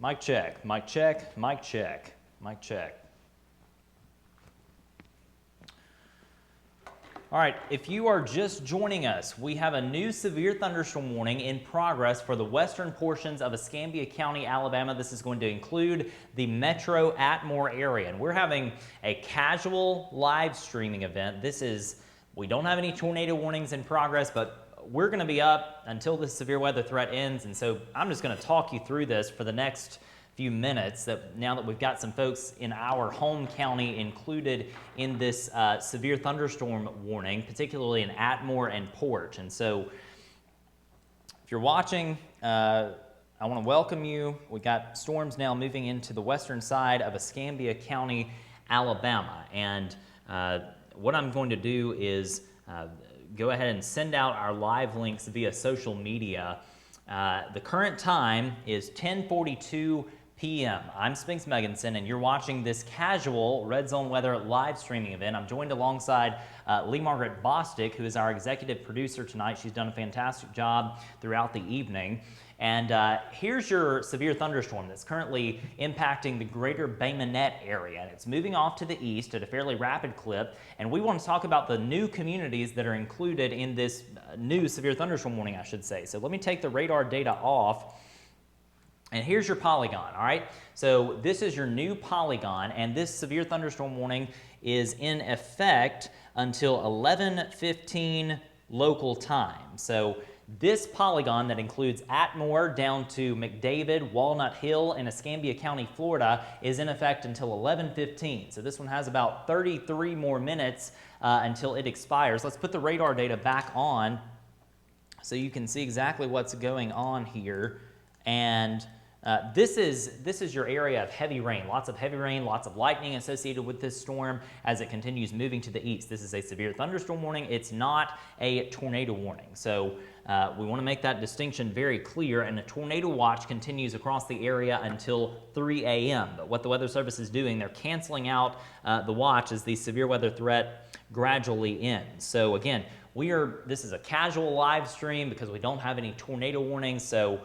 Mic check, mic check, mic check, mic check. All right, if you are just joining us, we have a new severe thunderstorm warning in progress for the western portions of Escambia County, Alabama. This is going to include the metro Atmore area. And we're having a casual live streaming event. We don't have any tornado warnings in progress, but we're going to be up until this severe weather threat ends. And so I'm just going to talk you through this for the next few minutes, now that we've got some folks in our home county included in this severe thunderstorm warning, particularly in Atmore and Porch. And so if you're watching, I want to welcome you. We got storms now moving into the western side of Escambia County, Alabama. And what I'm going to do is go ahead and send out our live links via social media. The current time is 10:42 p.m. I'm Spinks Megginson, and you're watching this casual RedZone Weather live streaming event. I'm joined alongside Lee Margaret Bostic, who is our executive producer tonight. She's done a fantastic job throughout the evening. And here's your severe thunderstorm that's currently impacting the greater Bay Minette area. And it's moving off to the east at a fairly rapid clip. And we want to talk about the new communities that are included in this new severe thunderstorm warning, I should say. So let me take the radar data off. And here's your polygon, all right? So this is your new polygon, and this severe thunderstorm warning is in effect until 11:15 local time. So this polygon that includes Atmore down to McDavid, Walnut Hill, and Escambia County, Florida, is in effect until 11:15. So this one has about 33 more minutes until it expires. Let's put the radar data back on so you can see exactly what's going on here. And this is your area of heavy rain, lots of heavy rain, lots of lightning associated with this storm as it continues moving to the east. This is a severe thunderstorm warning. It's not a tornado warning. So we want to make that distinction very clear, and a tornado watch continues across the area until 3 a.m. But what the Weather Service is doing, they're canceling out the watch as the severe weather threat gradually ends. So again, this is a casual live stream because we don't have any tornado warnings. So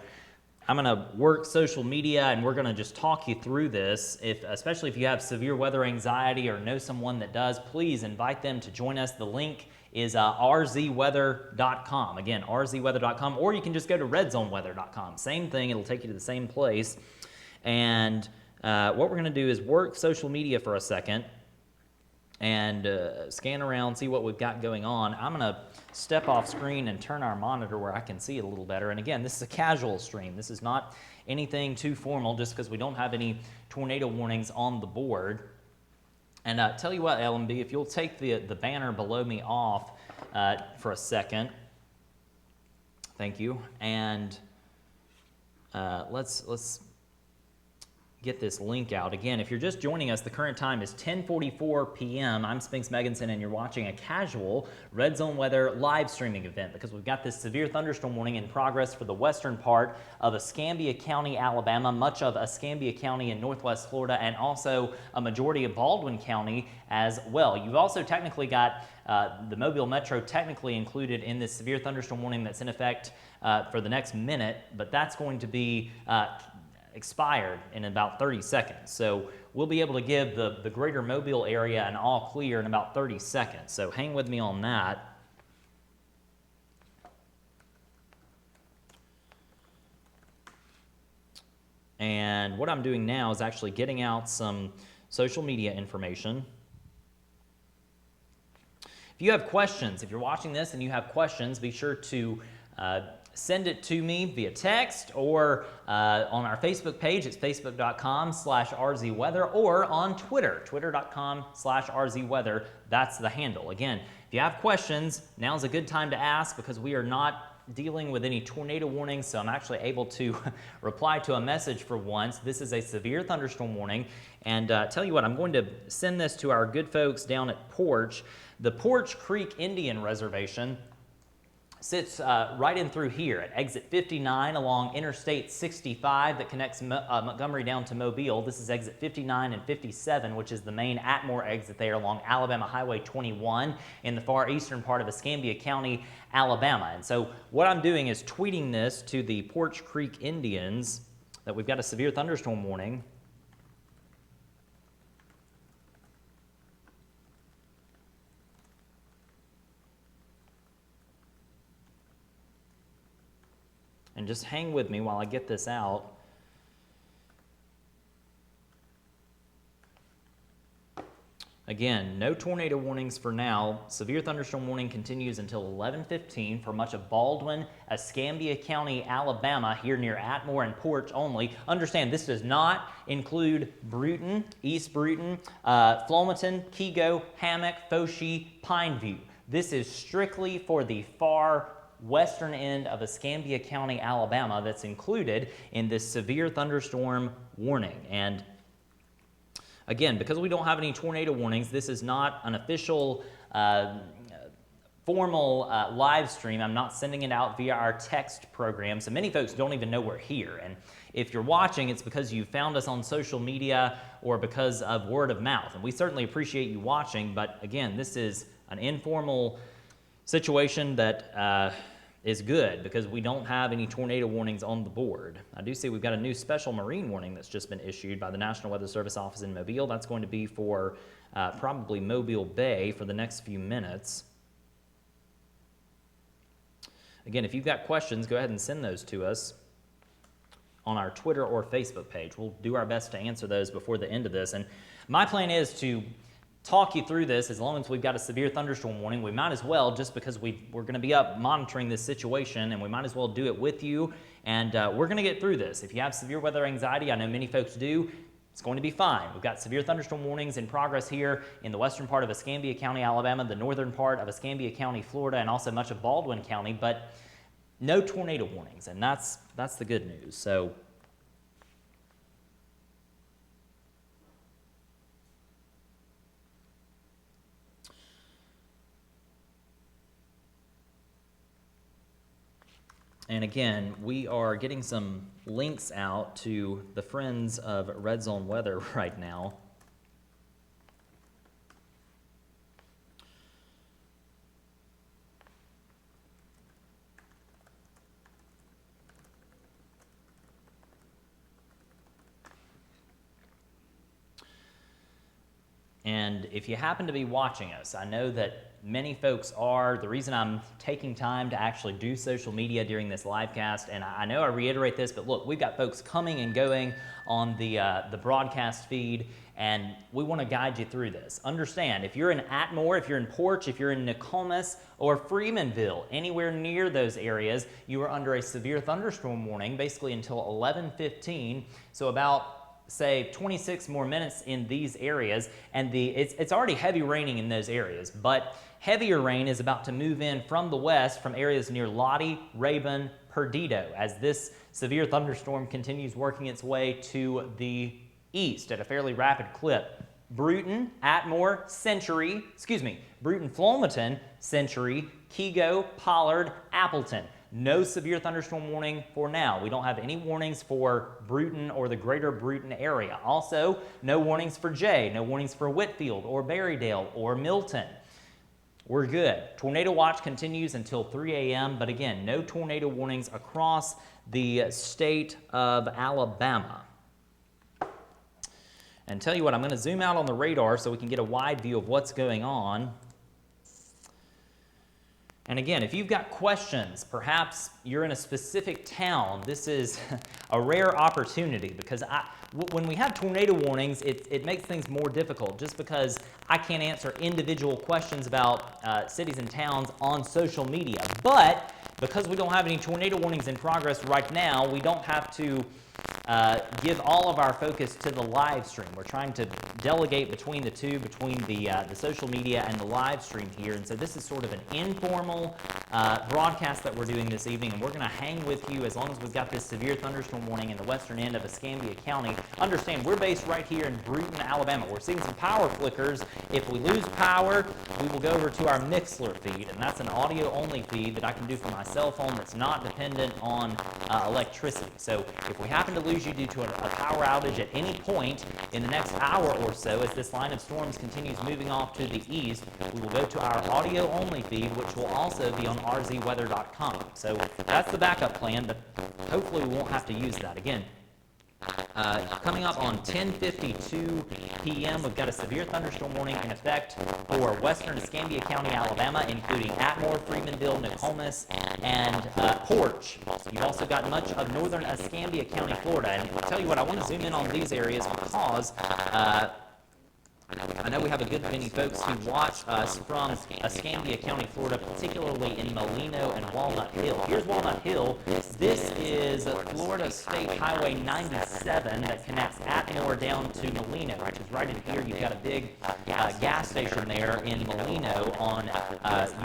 I'm going to work social media, and we're going to just talk you through this. Especially if you have severe weather anxiety or know someone that does, please invite them to join us. The link is RZweather.com. Again, RZweather.com, or you can just go to RedZoneWeather.com. Same thing, it'll take you to the same place. And what we're going to do is work social media for a second and scan around, see what we've got going on. I'm going to step off screen and turn our monitor where I can see it a little better. And again, this is a casual stream. This is not anything too formal just because we don't have any tornado warnings on the board. And tell you what, LMB, if you'll take the banner below me off for a second. Thank you. And let's get this link out. Again, if you're just joining us, the current time is 10:44 p.m. I'm Spinks Megginson, and you're watching a casual RedZone Weather live streaming event because we've got this severe thunderstorm warning in progress for the western part of Escambia County, Alabama, much of Escambia County in northwest Florida, and also a majority of Baldwin County as well. You've also technically got the Mobile Metro technically included in this severe thunderstorm warning that's in effect for the next minute, but that's going to be expired in about 30 seconds. So we'll be able to give the greater Mobile area an all clear in about 30 seconds. So hang with me on that. And what I'm doing now is actually getting out some social media information. If you have questions, if you're watching this and you have questions, be sure to send it to me via text or on our Facebook page. It's facebook.com/RZWeather, or on Twitter, twitter.com/RZWeather. That's the handle. Again, if you have questions, now's a good time to ask because we are not dealing with any tornado warnings, so I'm actually able to reply to a message for once. This is a severe thunderstorm warning, and tell you what, I'm going to send this to our good folks down at Porch. The Porch Creek Indian Reservation sits right in through here at exit 59 along Interstate 65 that connects Montgomery down to Mobile. This is exit 59 and 57, which is the main Atmore exit there along Alabama Highway 21 in the far eastern part of Escambia County, Alabama. And so what I'm doing is tweeting this to the Porch Creek Indians that we've got a severe thunderstorm warning. And just hang with me while I get this out. Again, no tornado warnings for now. Severe thunderstorm warning continues until 11:15 for much of Baldwin, Escambia County, Alabama, here near Atmore and Porch only. Understand, this does not include Bruton, East Bruton, Flomaton, Kego, Hammock, Foshee, Pineview. This is strictly for the far western end of Escambia County, Alabama, that's included in this severe thunderstorm warning. And again, because we don't have any tornado warnings, this is not an official formal live stream. I'm not sending it out via our text program, so many folks don't even know we're here. And if you're watching, it's because you found us on social media or because of word of mouth. And we certainly appreciate you watching, but again, this is an informal situation that is good because we don't have any tornado warnings on the board. I do see we've got a new special marine warning that's just been issued by the National Weather Service office in Mobile. That's going to be for probably Mobile Bay for the next few minutes. Again, if you've got questions, go ahead and send those to us on our Twitter or Facebook page. We'll do our best to answer those before the end of this. And my plan is to talk you through this. As long as we've got a severe thunderstorm warning, we might as well, just because we're going to be up monitoring this situation, and we might as well do it with you, and we're going to get through this. If you have severe weather anxiety, I know many folks do, it's going to be fine. We've got severe thunderstorm warnings in progress here in the western part of Escambia County, Alabama, the northern part of Escambia County, Florida, and also much of Baldwin County, but no tornado warnings, and that's the good news. So and again, we are getting some links out to the friends of RedZone Weather right now. And if you happen to be watching us, I know that many folks are. The reason I'm taking time to actually do social media during this live cast, and I know I reiterate this, but look, we've got folks coming and going on the broadcast feed, and we want to guide you through this. Understand, if you're in Atmore, if you're in Porch, if you're in Nokomis or Freemanville, anywhere near those areas, you are under a severe thunderstorm warning, basically until 11:15, so about say 26 more minutes in these areas, and it's already heavy raining in those areas, but heavier rain is about to move in from the west from areas near Lottie, Rabun, Perdido, as this severe thunderstorm continues working its way to the east at a fairly rapid clip. Bruton, Atmore, Bruton, Flomaton, Century, Kego, Pollard, Appleton. No severe thunderstorm warning for now. We don't have any warnings for Bruton or the greater Bruton area. Also, no warnings for Jay, no warnings for Whitfield or Berrydale or Milton. We're good. Tornado watch continues until 3 a.m., but again, no tornado warnings across the state of Alabama. And tell you what, I'm going to zoom out on the radar so we can get a wide view of what's going on. And again, if you've got questions, perhaps you're in a specific town, this is a rare opportunity because when we have tornado warnings, it makes things more difficult just because I can't answer individual questions about cities and towns on social media. But because we don't have any tornado warnings in progress right now, we don't have to give all of our focus to the live stream. We're trying to delegate between the two, between the social media and the live stream here. And so this is sort of an informal broadcast that we're doing this evening, and we're going to hang with you as long as we've got this severe thunderstorm warning in the western end of Escambia County. Understand, we're based right here in Bruton, Alabama. We're seeing some power flickers. If we lose power, we will go over to our Mixler feed, and that's an audio-only feed that I can do from my cell phone that's not dependent on electricity. So if we happen to lose you due to a power outage at any point in the next hour or so, as this line of storms continues moving off to the east, we will go to our audio-only feed, which will also be on RZweather.com. So that's the backup plan, but hopefully we won't have to use that. Again, Coming up on 10:52 p.m., we've got a severe thunderstorm warning in effect for western Escambia County, Alabama, including Atmore, Freemanville, Nokomis, and Porch. You've also got much of northern Escambia County, Florida. And I'll tell you what, I want to zoom in on these areas because I know we have a good many folks who watch us from Escambia County, Florida, particularly in Molino and Walnut Hill. Here's Walnut Hill. This is Florida State Highway 97 that connects Atmore down to Molino, which is right in here. You've got a big gas station there in Molino on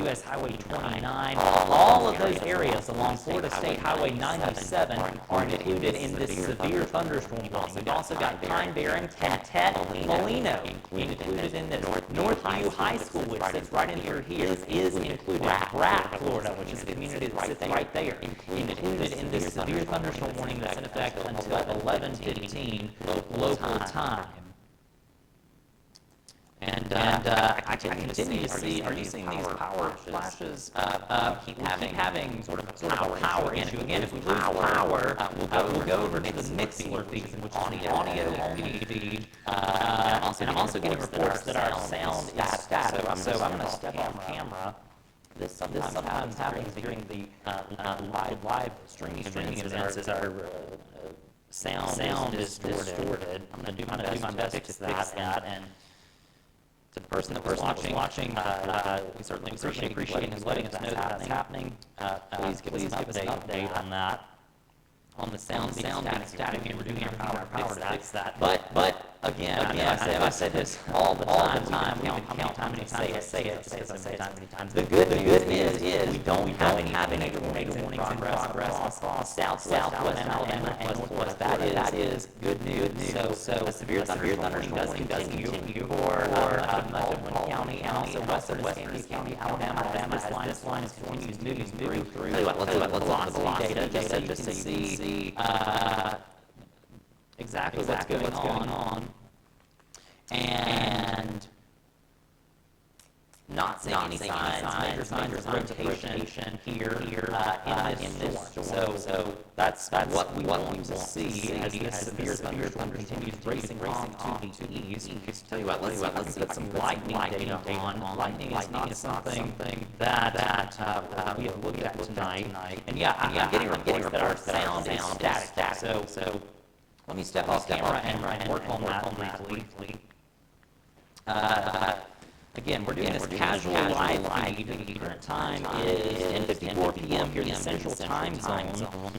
US Highway 29. All of those areas along Florida State Highway 97 are included in this severe thunderstorm warning. We've also got Pine Barren, Kentet, Molino included in this. Northview High School, which sits right in here, is included. Pratt, Florida, which is a community that sits right there, included in this severe thunderstorm warning that's in effect until 11:15 local time. And I continue to see, are you seeing these power flashes keep having sort of a power issue? Again, if we lose power, we'll go over to the Mixler feed, which is the audio only feed. And I'm also getting reports that our sound is static, so I'm going to step off camera. This sometimes happens during the live streaming incidents as our sound is distorted. I'm going to do my best to fix that. And to the person that was watching, we certainly appreciate him letting us know that that's happening. Please give us an update on that. On the sound being static, and we're doing our power to fix that. But again, I say this all the time. We can count how many times I say it because I say it so many times. The good news is we don't have any tornado warnings in progress across southwest Alabama and northwest. That is good news. So a severe thunderstorm does continue for much of Wayne County and also western Escambia County, Alabama. This line is continues moving through. Tell you what, let's velocity data just so you can see exactly what's going on, and not seeing any major signs of rotation here in this storm. So that's what we want to see as this severe thunderstorm continues racing to the east. Tell you what, let's put some lightning data on. Lightning is not something that we have looked at tonight. And yeah, I'm getting reports that our sound is static. So let me step off camera and work on that briefly. Again, we're doing this casual live feed. The current time is 10:54 p.m. here in the Central Time Zone.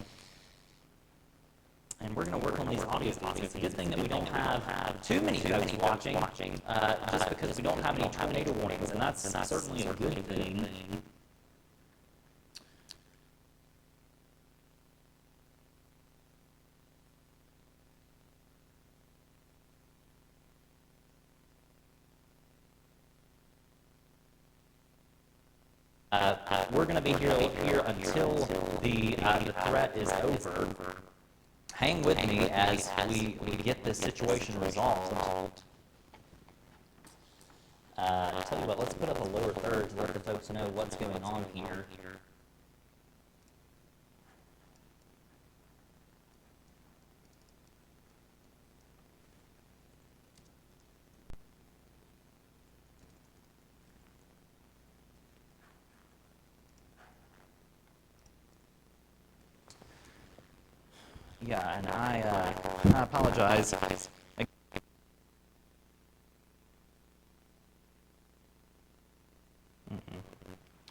And we're going to work on these audio feeds. It's a good thing that we don't have too many folks watching, just because we don't have any tornado warnings, and that's certainly a good thing. We're going to be here until the threat is over. Hang with me as we get this situation resolved. I'll tell you what, let's put up a lower third to let the folks know what's going on here. Yeah, and I apologize. All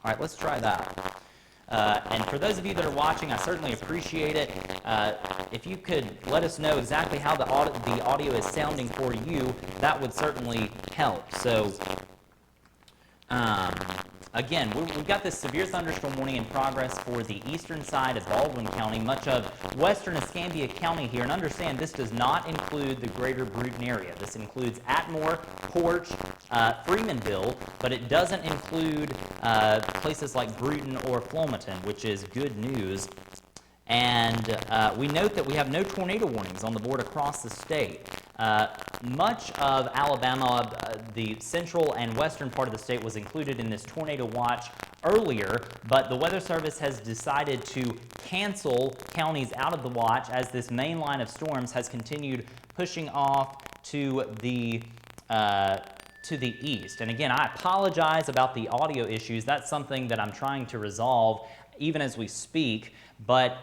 right, let's try that. And for those of you that are watching, I certainly appreciate it. If you could let us know exactly how the audio is sounding for you, that would certainly help. So, again, we've got this severe thunderstorm warning in progress for the eastern side of Baldwin County, much of western Escambia County here. And understand, this does not include the greater Bruton area. This includes Atmore, Porch, Freemanville, but it doesn't include places like Bruton or Flomaton, which is good news. And we note that we have no tornado warnings on the board across the state. Much of Alabama, the central and western part of the state, was included in this tornado watch earlier, but the Weather Service has decided to cancel counties out of the watch as this main line of storms has continued pushing off to the east. And again, I apologize about the audio issues. That's something that I'm trying to resolve even as we speak, but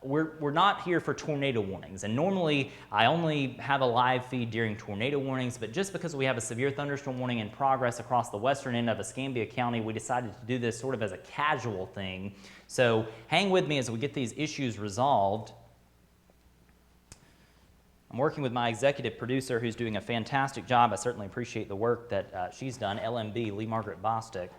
we're not here for tornado warnings, and normally I only have a live feed during tornado warnings, but just because we have a severe thunderstorm warning in progress across the western end of Escambia County, we decided to do this sort of as a casual thing. So hang with me as we get these issues resolved. I'm working with my executive producer who's doing a fantastic job. I certainly appreciate the work that she's done, LMB, Lee Margaret Bostick.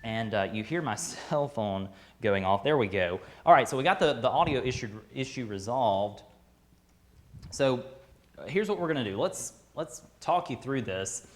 And you hear my cell phone going off. There we go. All right, so we got the audio issue resolved. So here's what we're going to do. Let's talk you through this.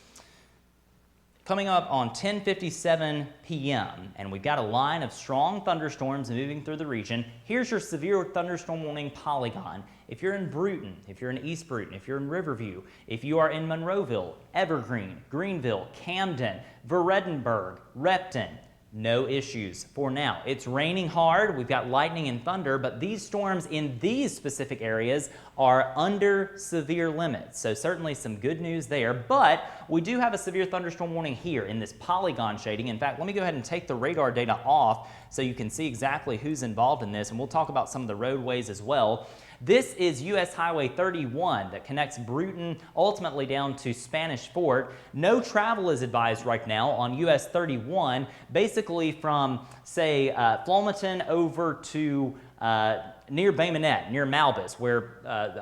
Coming up on 10:57 p.m., and we've got a line of strong thunderstorms moving through the region. Here's your severe thunderstorm warning polygon. If you're in Bruton, if you're in East Bruton, if you're in Riverview, if you are in Monroeville, Evergreen, Greenville, Camden, Veredenburg, Repton, no issues for now. It's raining hard, we've got lightning and thunder, but these storms in these specific areas are under severe limits. So certainly some good news there, but we do have a severe thunderstorm warning here in this polygon shading. In fact, let me go ahead and take the radar data off so you can see exactly who's involved in this, and we'll talk about some of the roadways as well. This is US Highway 31 that connects Bruton ultimately down to Spanish Fort. No travel is advised right now on US 31, basically from, say, Flomaton over to near Bay Minette, near Malbus, where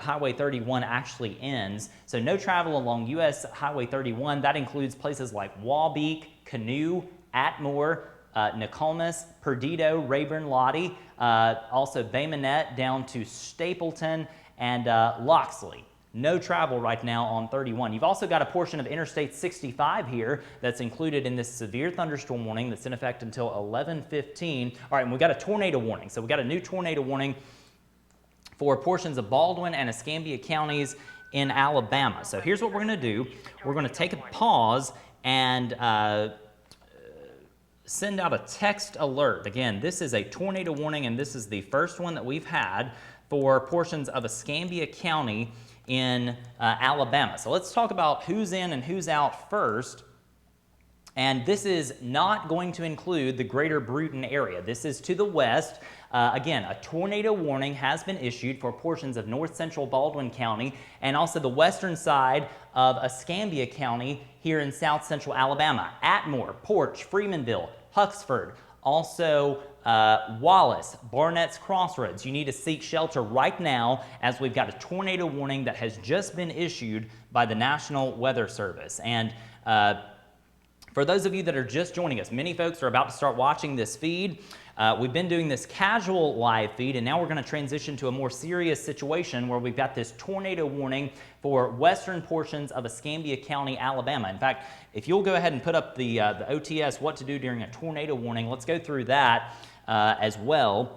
Highway 31 actually ends. So no travel along US Highway 31. That includes places like Wabeek, Canoe, Atmore, Nokomis, Perdido, Rayburn, Lottie, also Bay Minette down to Stapleton and Loxley. No travel right now on 31. You've also got a portion of Interstate 65 here that's included in this severe thunderstorm warning that's in effect until 11:15. All right, and we've got a tornado warning. So we've got a new tornado warning for portions of Baldwin and Escambia counties in Alabama. So here's what we're going to do. We're going to take a pause and send out a text alert. Again, this is a tornado warning, and this is the first one that we've had for portions of Escambia County in Alabama. So let's talk about who's in and who's out first. And this is not going to include the greater Bruton area. This is to the west. Again, a tornado warning has been issued for portions of north central Baldwin County and also the western side of Escambia County here in south central Alabama. Atmore, Porch, Freemanville, Huxford, also Wallace, Barnett's Crossroads. You need to seek shelter right now as we've got a tornado warning that has just been issued by the National Weather Service. And for those of you that are just joining us, many folks are about to start watching this feed. We've been doing this casual live feed, and now we're going to transition to a more serious situation where we've got this tornado warning for western portions of Escambia County, Alabama. In fact, if you'll go ahead and put up the OTS, what to do during a tornado warning, let's go through that as well.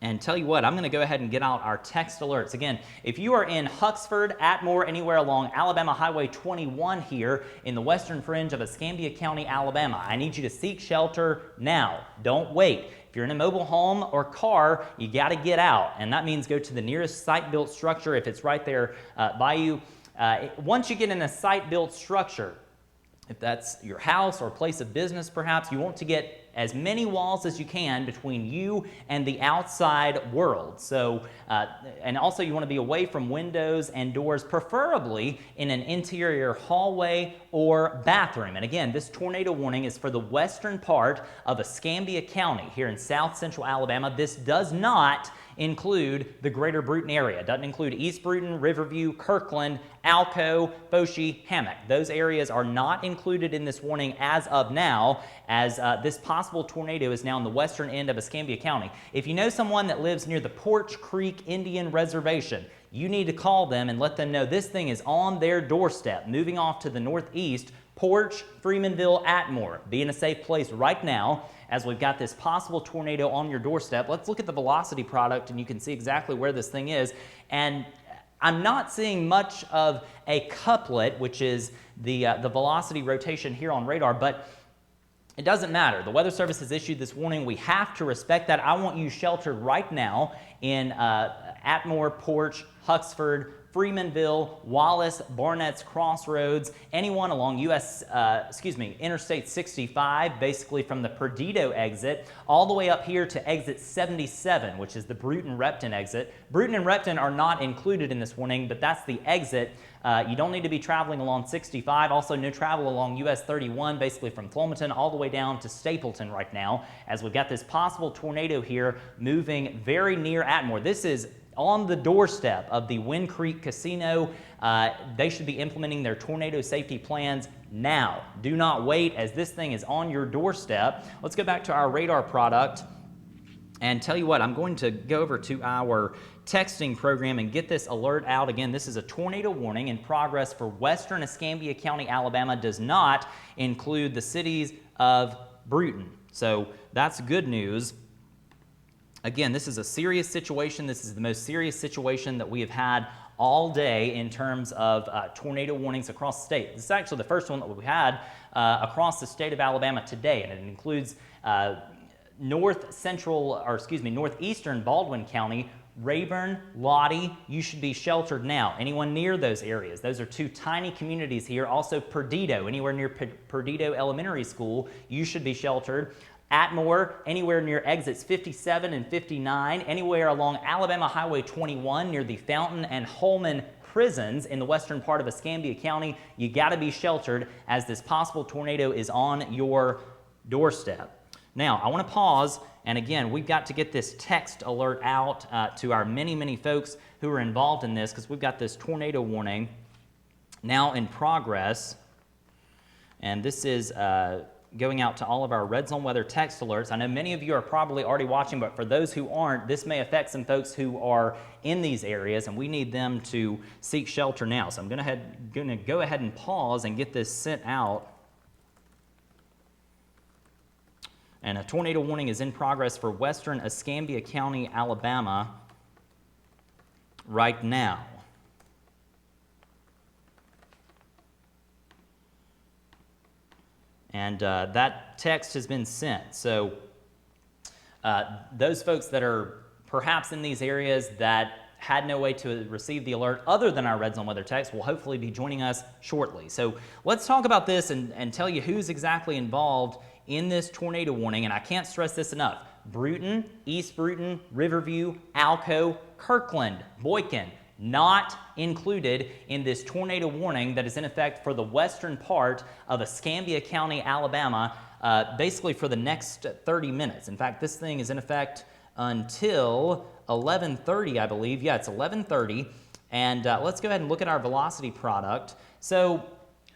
And tell you what, I'm going to go ahead and get out our text alerts. Again, if you are in Huxford, Atmore, anywhere along Alabama Highway 21 here in the western fringe of Escambia County, Alabama, I need you to seek shelter now. Don't wait. If you're in a mobile home or car, you got to get out. And that means go to the nearest site-built structure if it's right there by you. Once you get in a site-built structure, if that's your house or place of business perhaps, you want to get as many walls as you can between you and the outside world. So, and also you want to be away from windows and doors, preferably in an interior hallway or bathroom. And again, this tornado warning is for the western part of Escambia County here in south central Alabama. This does not include the greater Bruton area. It doesn't include East Bruton, Riverview, Kirkland, Alco, Foshee, Hammock. Those areas are not included in this warning as of now, as this possible tornado is now in the western end of Escambia County. If you know someone that lives near the Porch Creek Indian Reservation, you need to call them and let them know this thing is on their doorstep, moving off to the northeast. Porch, Freemanville, Atmore. Be in a safe place right now as we've got this possible tornado on your doorstep. Let's look at the velocity product and you can see exactly where this thing is. And I'm not seeing much of a couplet, which is the velocity rotation here on radar, but it doesn't matter. The Weather Service has issued this warning. We have to respect that. I want you sheltered right now in Atmore, Porch, Huxford, Freemanville, Wallace, Barnett's Crossroads, anyone along Interstate 65, basically from the Perdido exit, all the way up here to exit 77, which is the Bruton-Repton exit. Bruton and Repton are not included in this warning, but that's the exit. You don't need to be traveling along 65. Also, no travel along US 31, basically from Flomaton all the way down to Stapleton right now, as we've got this possible tornado here moving very near Atmore. This is on the doorstep of the Wind Creek Casino. They should be implementing their tornado safety plans now. Do not wait, as this thing is on your doorstep. Let's go back to our radar product and tell you what, I'm going to go over to our texting program and get this alert out. Again, this is a tornado warning in progress for western Escambia County, Alabama. Does not include the cities of Bruton. So that's good news. Again, this is a serious situation. This is the most serious situation that we have had all day in terms of tornado warnings across the state. This is actually the first one that we've had across the state of Alabama today, and it includes northeastern Baldwin County, Rayburn, Lottie. You should be sheltered now. Anyone near those areas? Those are two tiny communities here. Also Perdido, anywhere near Perdido Elementary School, you should be sheltered. Atmore, anywhere near exits 57 and 59, anywhere along Alabama Highway 21 near the Fountain and Holman prisons in the western part of Escambia County, you got to be sheltered as this possible tornado is on your doorstep. Now, I want to pause, and again, we've got to get this text alert out to our many folks who are involved in this, because we've got this tornado warning now in progress, and this is going out to all of our RedZone Weather text alerts. I know many of you are probably already watching, but for those who aren't, this may affect some folks who are in these areas, and we need them to seek shelter now. So I'm going to go ahead and pause and get this sent out. And a tornado warning is in progress for western Escambia County, Alabama right now. And that text has been sent. So those folks that are perhaps in these areas that had no way to receive the alert other than our RedZone Weather text will hopefully be joining us shortly. So let's talk about this and tell you who's exactly involved in this tornado warning. And I can't stress this enough. Bruton, East Bruton, Riverview, Alco, Kirkland, Boykin, not included in this tornado warning that is in effect for the western part of Escambia County, Alabama, basically for the next 30 minutes. In fact, this thing is in effect until 11:30, I believe. Yeah, it's 11:30. And let's go ahead and look at our velocity product. So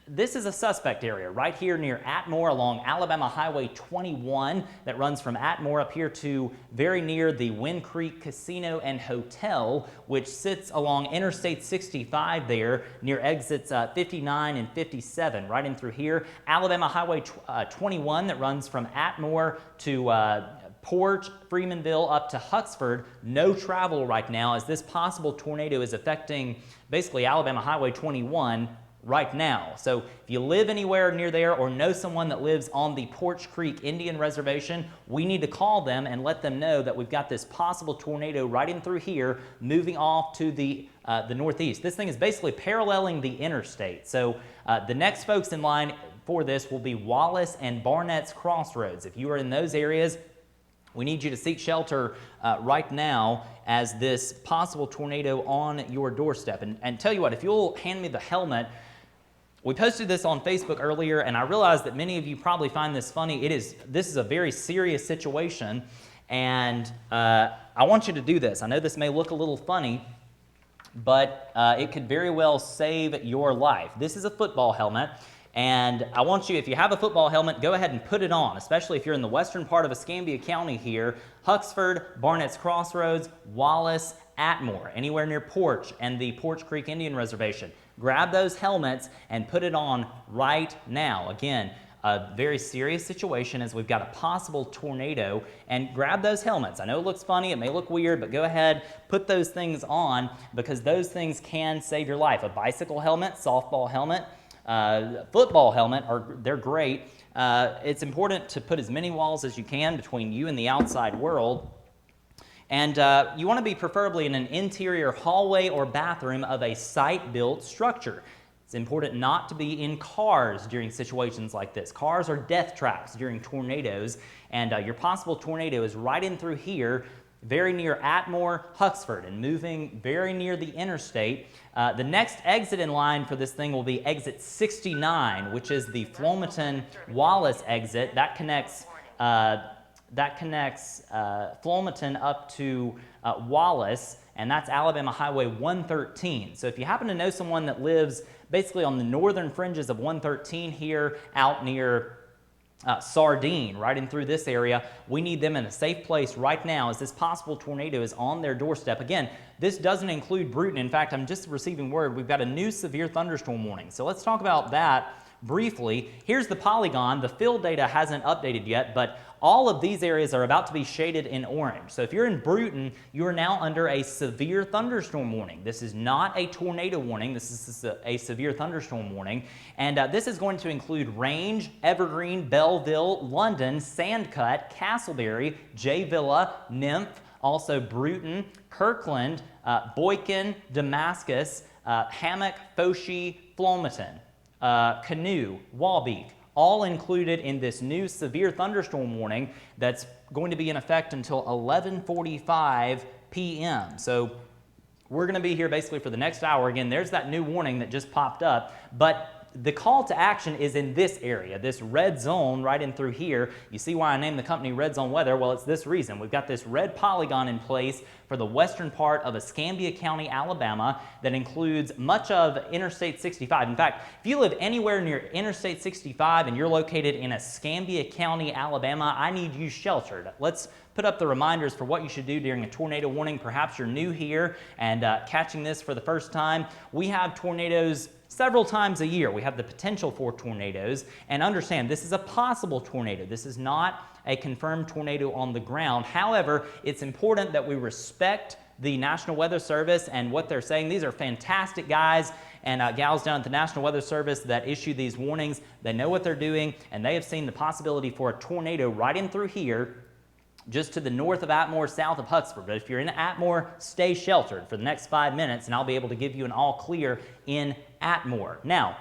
this is a suspect area right here near Atmore along Alabama Highway 21 that runs from Atmore up here to very near the Wind Creek Casino and Hotel, which sits along Interstate 65 there near exits 59 and 57, right in through here. Alabama Highway 21 that runs from Atmore to Porch, Freemanville up to Huxford. No travel right now as this possible tornado is affecting basically Alabama Highway 21 right now. So if you live anywhere near there or know someone that lives on the Porch Creek Indian Reservation, we need to call them and let them know that we've got this possible tornado right in through here moving off to the northeast. This thing is basically paralleling the interstate. So the next folks in line for this will be Wallace and Barnett's Crossroads. If you are in those areas, we need you to seek shelter right now as this possible tornado on your doorstep. And tell you what, if you'll hand me the helmet, we posted this on Facebook earlier, and I realized that many of you probably find this funny. This is a very serious situation, and I want you to do this. I know this may look a little funny, but it could very well save your life. This is a football helmet, and I want you, if you have a football helmet, go ahead and put it on, especially if you're in the western part of Escambia County here, Huxford, Barnett's Crossroads, Wallace, Atmore, anywhere near Porch and the Porch Creek Indian Reservation. Grab those helmets and put it on right now. Again, a very serious situation as we've got a possible tornado, and grab those helmets. I know it looks funny, it may look weird, but go ahead, put those things on because those things can save your life. A bicycle helmet, softball helmet, football helmet, they're great. It's important to put as many walls as you can between you and the outside world. And you want to be preferably in an interior hallway or bathroom of a site-built structure. It's important not to be in cars during situations like this. Cars are death traps during tornadoes, and your possible tornado is right in through here, very near Atmore, Huxford, and moving very near the interstate. The next exit in line for this thing will be exit 69, which is the Flomaton-Wallace exit. That connects Flomaton up to Wallace, and that's Alabama Highway 113. So if you happen to know someone that lives basically on the northern fringes of 113 here out near Sardine, right in through this area, we need them in a safe place right now as this possible tornado is on their doorstep. Again, this doesn't include Bruton. In fact, I'm just receiving word we've got a new severe thunderstorm warning. So let's talk about that briefly. Here's the polygon. The field data hasn't updated yet, but all of these areas are about to be shaded in orange. So if you're in Bruton, you are now under a severe thunderstorm warning. This is not a tornado warning. This is a severe thunderstorm warning. And this is going to include Range, Evergreen, Belleville, London, Sandcut, Castleberry, J Villa, Nymph, also Bruton, Kirkland, Boykin, Damascus, Hammock, Foshee, Flomaton, Canoe, Wabeek, all included in this new severe thunderstorm warning that's going to be in effect until 11:45 p.m. So we're going to be here basically for the next hour. Again, there's that new warning that just popped up, but the call to action is in this area, this red zone right in through here. You see why I named the company RedZone Weather? Well, it's this reason. We've got this red polygon in place for the western part of Escambia County, Alabama, that includes much of Interstate 65. In fact, if you live anywhere near Interstate 65 and you're located in Escambia County, Alabama, I need you sheltered. Let's put up the reminders for what you should do during a tornado warning. Perhaps you're new here and catching this for the first time. We have tornadoes several times a year. We have the potential for tornadoes, and understand this is a possible tornado. This is not a confirmed tornado on the ground. However, it's important that we respect the National Weather Service and what they're saying. These are fantastic guys and gals down at the National Weather Service that issue these warnings. They know what they're doing, and they have seen the possibility for a tornado right in through here, just to the north of Atmore, south of Huxford. But if you're in Atmore, stay sheltered for the next 5 minutes, and I'll be able to give you an all clear in Atmore. Now,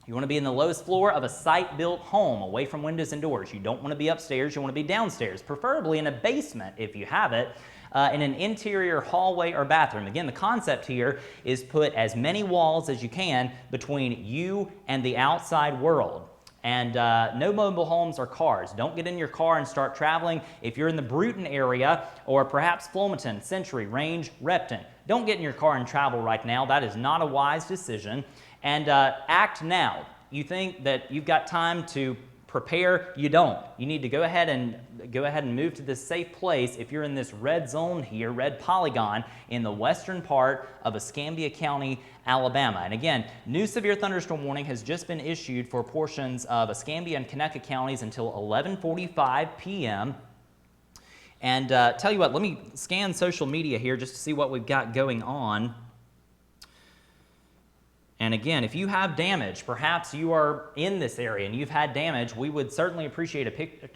you want to be in the lowest floor of a site-built home, away from windows and doors. You don't want to be upstairs, you want to be downstairs, preferably in a basement if you have it, in an interior hallway or bathroom. Again, the concept here is put as many walls as you can between you and the outside world. And no mobile homes or cars. Don't get in your car and start traveling. If you're in the Bruton area, or perhaps Flomaton, Century, Range, Repton, don't get in your car and travel right now. That is not a wise decision. And act now. You think that you've got time to prepare, you don't. You need to go ahead and move to this safe place if you're in this red zone here, red polygon, in the western part of Escambia County, Alabama. And again, new severe thunderstorm warning has just been issued for portions of Escambia and Conecuh counties until 11:45 p.m. And tell you what, let me scan social media here just to see what we've got going on. And again, if you have damage, perhaps you are in this area and you've had damage, we would certainly appreciate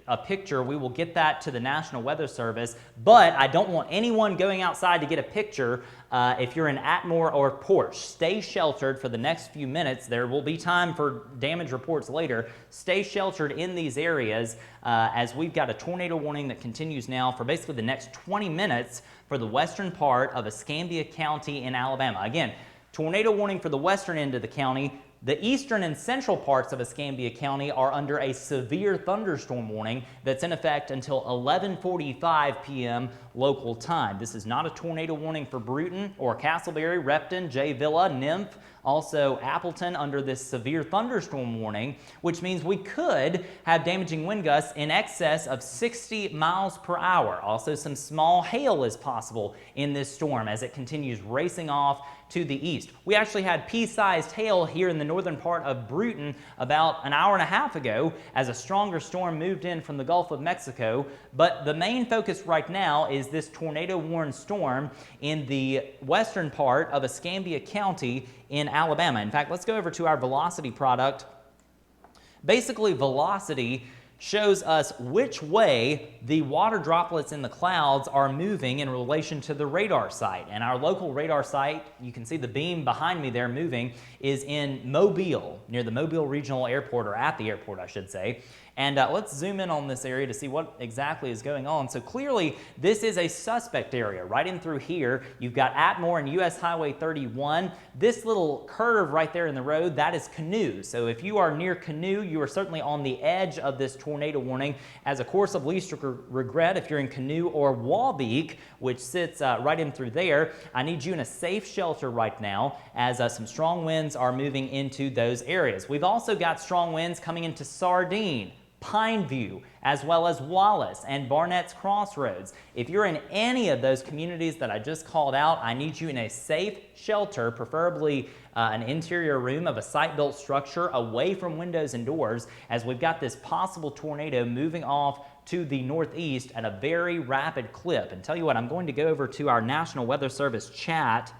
a picture. We will get that to the National Weather Service, but I don't want anyone going outside to get a picture if you're in Atmore or Porsche. Stay sheltered for the next few minutes. There will be time for damage reports later. Stay sheltered in these areas as we've got a tornado warning that continues now for basically the next 20 minutes for the western part of Escambia County in Alabama. Again, tornado warning for the western end of the county. The eastern and central parts of Escambia County are under a severe thunderstorm warning that's in effect until 11:45 p.m. local time. This is not a tornado warning for Bruton or Castleberry, Repton, J Villa, Nymph, Also, Appleton under this severe thunderstorm warning, which means we could have damaging wind gusts in excess of 60 miles per hour. Also, some small hail is possible in this storm as it continues racing off to the east. We actually had pea-sized hail here in the northern part of Bruton about an hour and a half ago as a stronger storm moved in from the Gulf of Mexico. But the main focus right now is this tornado-warned storm in the western part of Escambia County in Alabama. In fact, let's go over to our velocity product. Basically, velocity shows us which way the water droplets in the clouds are moving in relation to the radar site. And our local radar site, you can see the beam behind me there moving, is in Mobile, near the Mobile Regional Airport, or at the airport, I should say. And let's zoom in on this area to see what exactly is going on. So clearly, this is a suspect area. Right in through here, you've got Atmore and US Highway 31. This little curve right there in the road, that is Canoe. So if you are near Canoe, you are certainly on the edge of this tornado warning. As a course of least regret, if you're in Canoe or Waubee, which sits right in through there, I need you in a safe shelter right now as some strong winds are moving into those areas. We've also got strong winds coming into Sardine, Pineview, as well as Wallace and Barnett's Crossroads. If you're in any of those communities that I just called out, I need you in a safe shelter, preferably an interior room of a site-built structure away from windows and doors, as we've got this possible tornado moving off to the northeast at a very rapid clip. And tell you what, I'm going to go over to our National Weather Service chat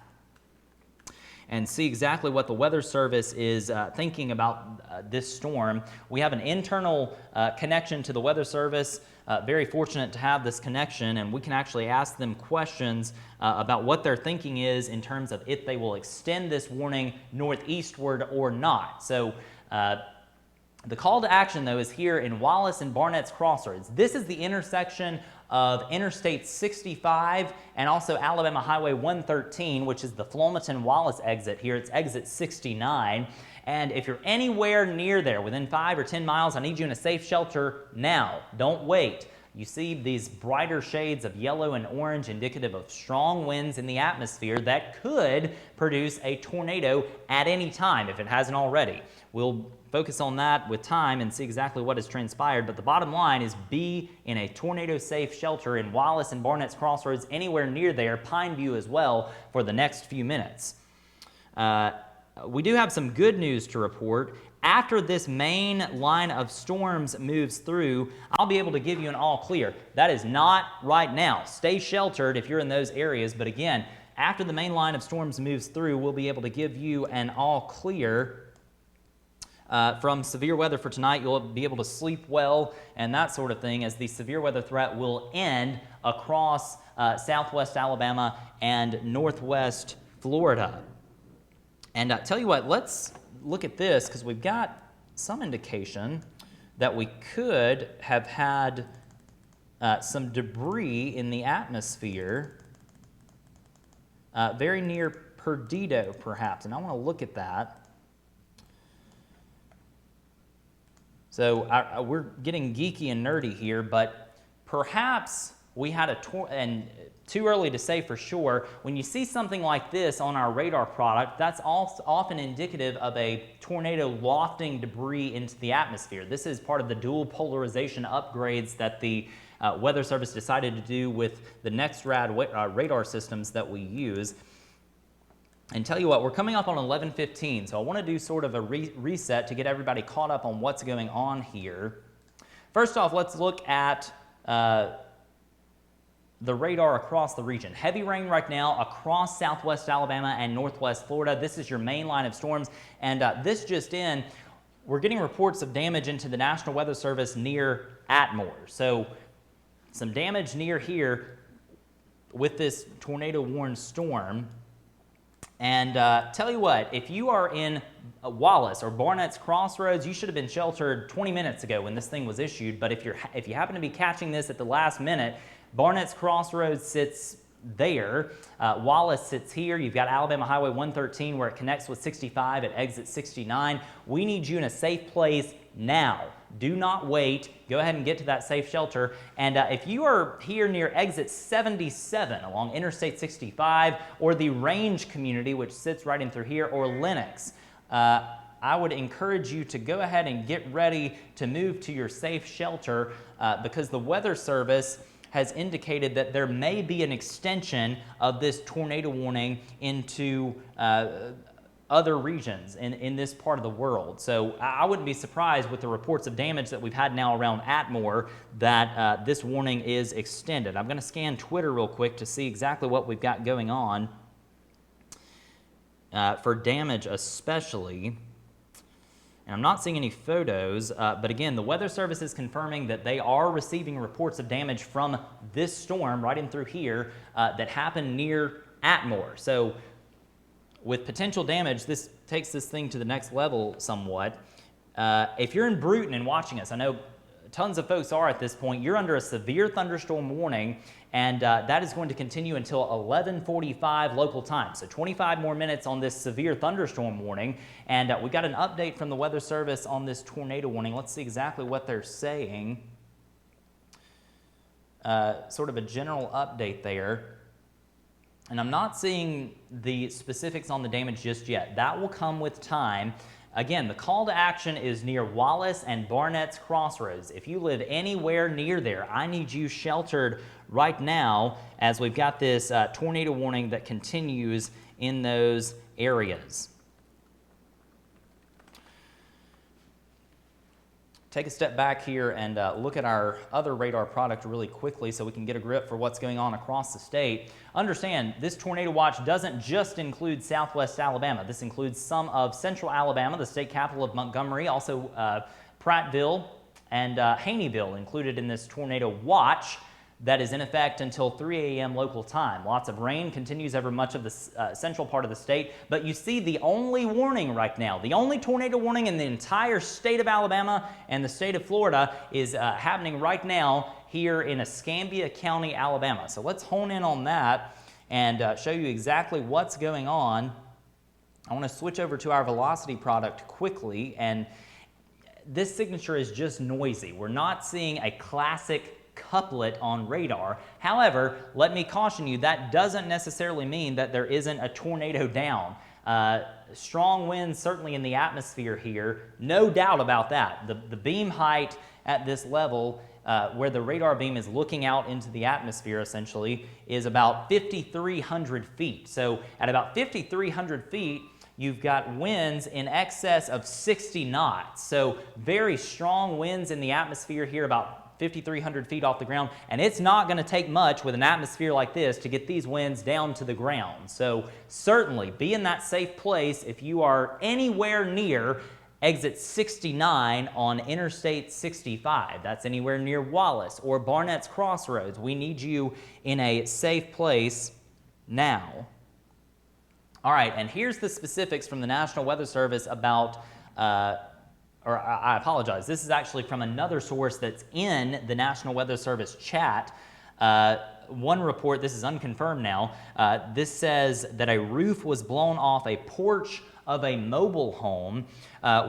and see exactly what the Weather Service is thinking about this storm. We have an internal connection to the Weather Service. Very fortunate to have this connection, and we can actually ask them questions about what their thinking is in terms of if they will extend this warning northeastward or not. So the call to action, though, is here in Wallace and Barnett's Crossroads. This is the intersection of Interstate 65 and also Alabama Highway 113, which is the Flomaton-Wallace exit here. It's exit 69. And if you're anywhere near there, within 5 or 10 miles, I need you in a safe shelter now. Don't wait. You see these brighter shades of yellow and orange indicative of strong winds in the atmosphere that could produce a tornado at any time if it hasn't already. We'll focus on that with time and see exactly what has transpired, but the bottom line is be in a tornado-safe shelter in Wallace and Barnett's Crossroads, anywhere near there, Pineview as well, for the next few minutes. We do have some good news to report. After this main line of storms moves through, I'll be able to give you an all clear. That is not right now. Stay sheltered if you're in those areas, but again, after the main line of storms moves through, we'll be able to give you an all clear from severe weather for tonight. You'll be able to sleep well and that sort of thing, as the severe weather threat will end across southwest Alabama and northwest Florida. And tell you what, let's look at this, because we've got some indication that we could have had some debris in the atmosphere very near Perdido, perhaps, and I want to look at that. So we're getting geeky and nerdy here, but perhaps we had and too early to say for sure. When you see something like this on our radar product, that's often indicative of a tornado lofting debris into the atmosphere. This is part of the dual polarization upgrades that the Weather Service decided to do with the NextRad radar systems that we use. And tell you what, we're coming up on 11:15, so I want to do sort of a reset to get everybody caught up on what's going on here. First off, let's look at the radar across the region. Heavy rain right now across southwest Alabama and northwest Florida. This is your main line of storms, and this just in, we're getting reports of damage into the National Weather Service near Atmore. So some damage near here with this tornado-warned storm. And tell you what, if you are in Wallace or Barnett's Crossroads, you should have been sheltered 20 minutes ago when this thing was issued. But if you happen to be catching this at the last minute, Barnett's Crossroads sits there. Wallace sits here. You've got Alabama Highway 113 where it connects with 65 at exit 69. We need you in a safe place now. Do not wait. Go ahead and get to that safe shelter. And if you are here near exit 77 along Interstate 65 or the Range community, which sits right in through here, or Lenox, I would encourage you to go ahead and get ready to move to your safe shelter because the Weather Service has indicated that there may be an extension of this tornado warning into other regions in this part of the world. So I wouldn't be surprised with the reports of damage that we've had now around Atmore that this warning is extended. I'm going to scan Twitter real quick to see exactly what we've got going on for damage especially. And I'm not seeing any photos, but again, the Weather Service is confirming that they are receiving reports of damage from this storm right in through here that happened near Atmore. So with potential damage, this takes this thing to the next level somewhat. If you're in Bruton and watching us, I know tons of folks are at this point, you're under a severe thunderstorm warning, and that is going to continue until 11:45 local time. So 25 more minutes on this severe thunderstorm warning. And we got an update from the Weather Service on this tornado warning. Let's see exactly what they're saying. Sort of a general update there. And I'm not seeing the specifics on the damage just yet. That will come with time. Again, the call to action is near Wallace and Barnett's Crossroads. If you live anywhere near there, I need you sheltered right now as we've got this tornado warning that continues in those areas. Take a step back here and look at our other radar product really quickly so we can get a grip for what's going on across the state. Understand, this tornado watch doesn't just include southwest Alabama. This includes some of central Alabama, the state capital of Montgomery, also Prattville and Haneyville included in this tornado watch that is in effect until 3 a.m. local time. Lots of rain continues over much of the central part of the state, but you see the only warning right now, the only tornado warning in the entire state of Alabama and the state of Florida is happening right now here in Escambia County, Alabama. So let's hone in on that and show you exactly what's going on. I want to switch over to our velocity product quickly, and this signature is just noisy. We're not seeing a classic couplet on radar. However, let me caution you, that doesn't necessarily mean that there isn't a tornado down. Strong winds certainly in the atmosphere here, no doubt about that. The beam height at this level, where the radar beam is looking out into the atmosphere essentially, is about 5,300 feet. So at about 5,300 feet, you've got winds in excess of 60 knots. So very strong winds in the atmosphere here, about 5,300 feet off the ground, and it's not going to take much with an atmosphere like this to get these winds down to the ground. So certainly be in that safe place if you are anywhere near exit 69 on Interstate 65. That's anywhere near Wallace or Barnett's Crossroads. We need you in a safe place now. All right, and here's the specifics from the National Weather Service about I apologize, this is actually from another source that's in the National Weather Service chat. One report, this is unconfirmed now, this says that a roof was blown off a porch of a mobile home,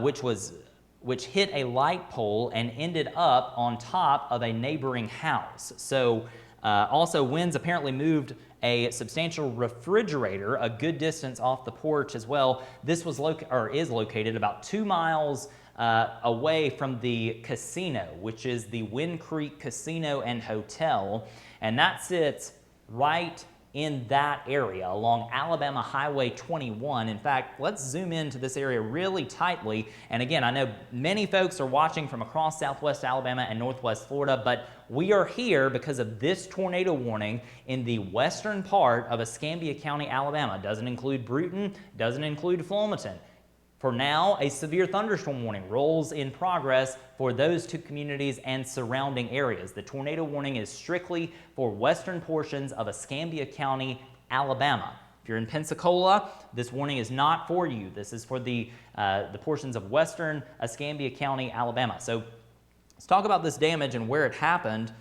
which hit a light pole and ended up on top of a neighboring house. So also winds apparently moved a substantial refrigerator a good distance off the porch as well. This is located about 2 miles away from the casino, which is the Wind Creek Casino and Hotel, and that sits right in that area along Alabama Highway 21. In fact, let's zoom into this area really tightly. And again, I know many folks are watching from across southwest Alabama and northwest Florida, but we are here because of this tornado warning in the western part of Escambia County, Alabama. It doesn't include Bruton, doesn't include Flomaton. For now, a severe thunderstorm warning rolls in progress for those two communities and surrounding areas. The tornado warning is strictly for western portions of Escambia County, Alabama. If you're in Pensacola, this warning is not for you. This is for the portions of western Escambia County, Alabama. So let's talk about this damage and where it happened.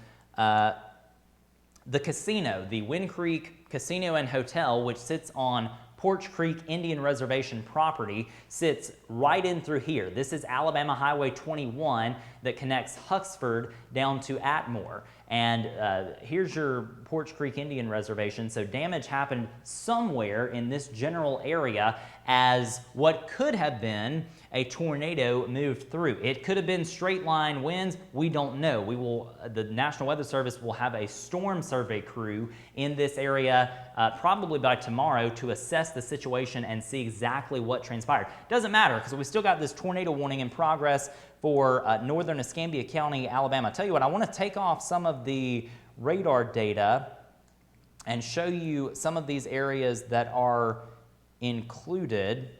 The casino, the Wind Creek Casino and Hotel, which sits on Porch Creek Indian Reservation property, sits right in through here. This is Alabama Highway 21 that connects Huxford down to Atmore. And here's your Porch Creek Indian Reservation. So damage happened somewhere in this general area as what could have been a tornado moved through. It could have been straight line winds. We don't know. The National Weather Service will have a storm survey crew in this area probably by tomorrow to assess the situation and see exactly what transpired. Doesn't matter because we still got this tornado warning in progress for northern Escambia County, Alabama. I tell you what, I want to take off some of the radar data and show you some of these areas that are included.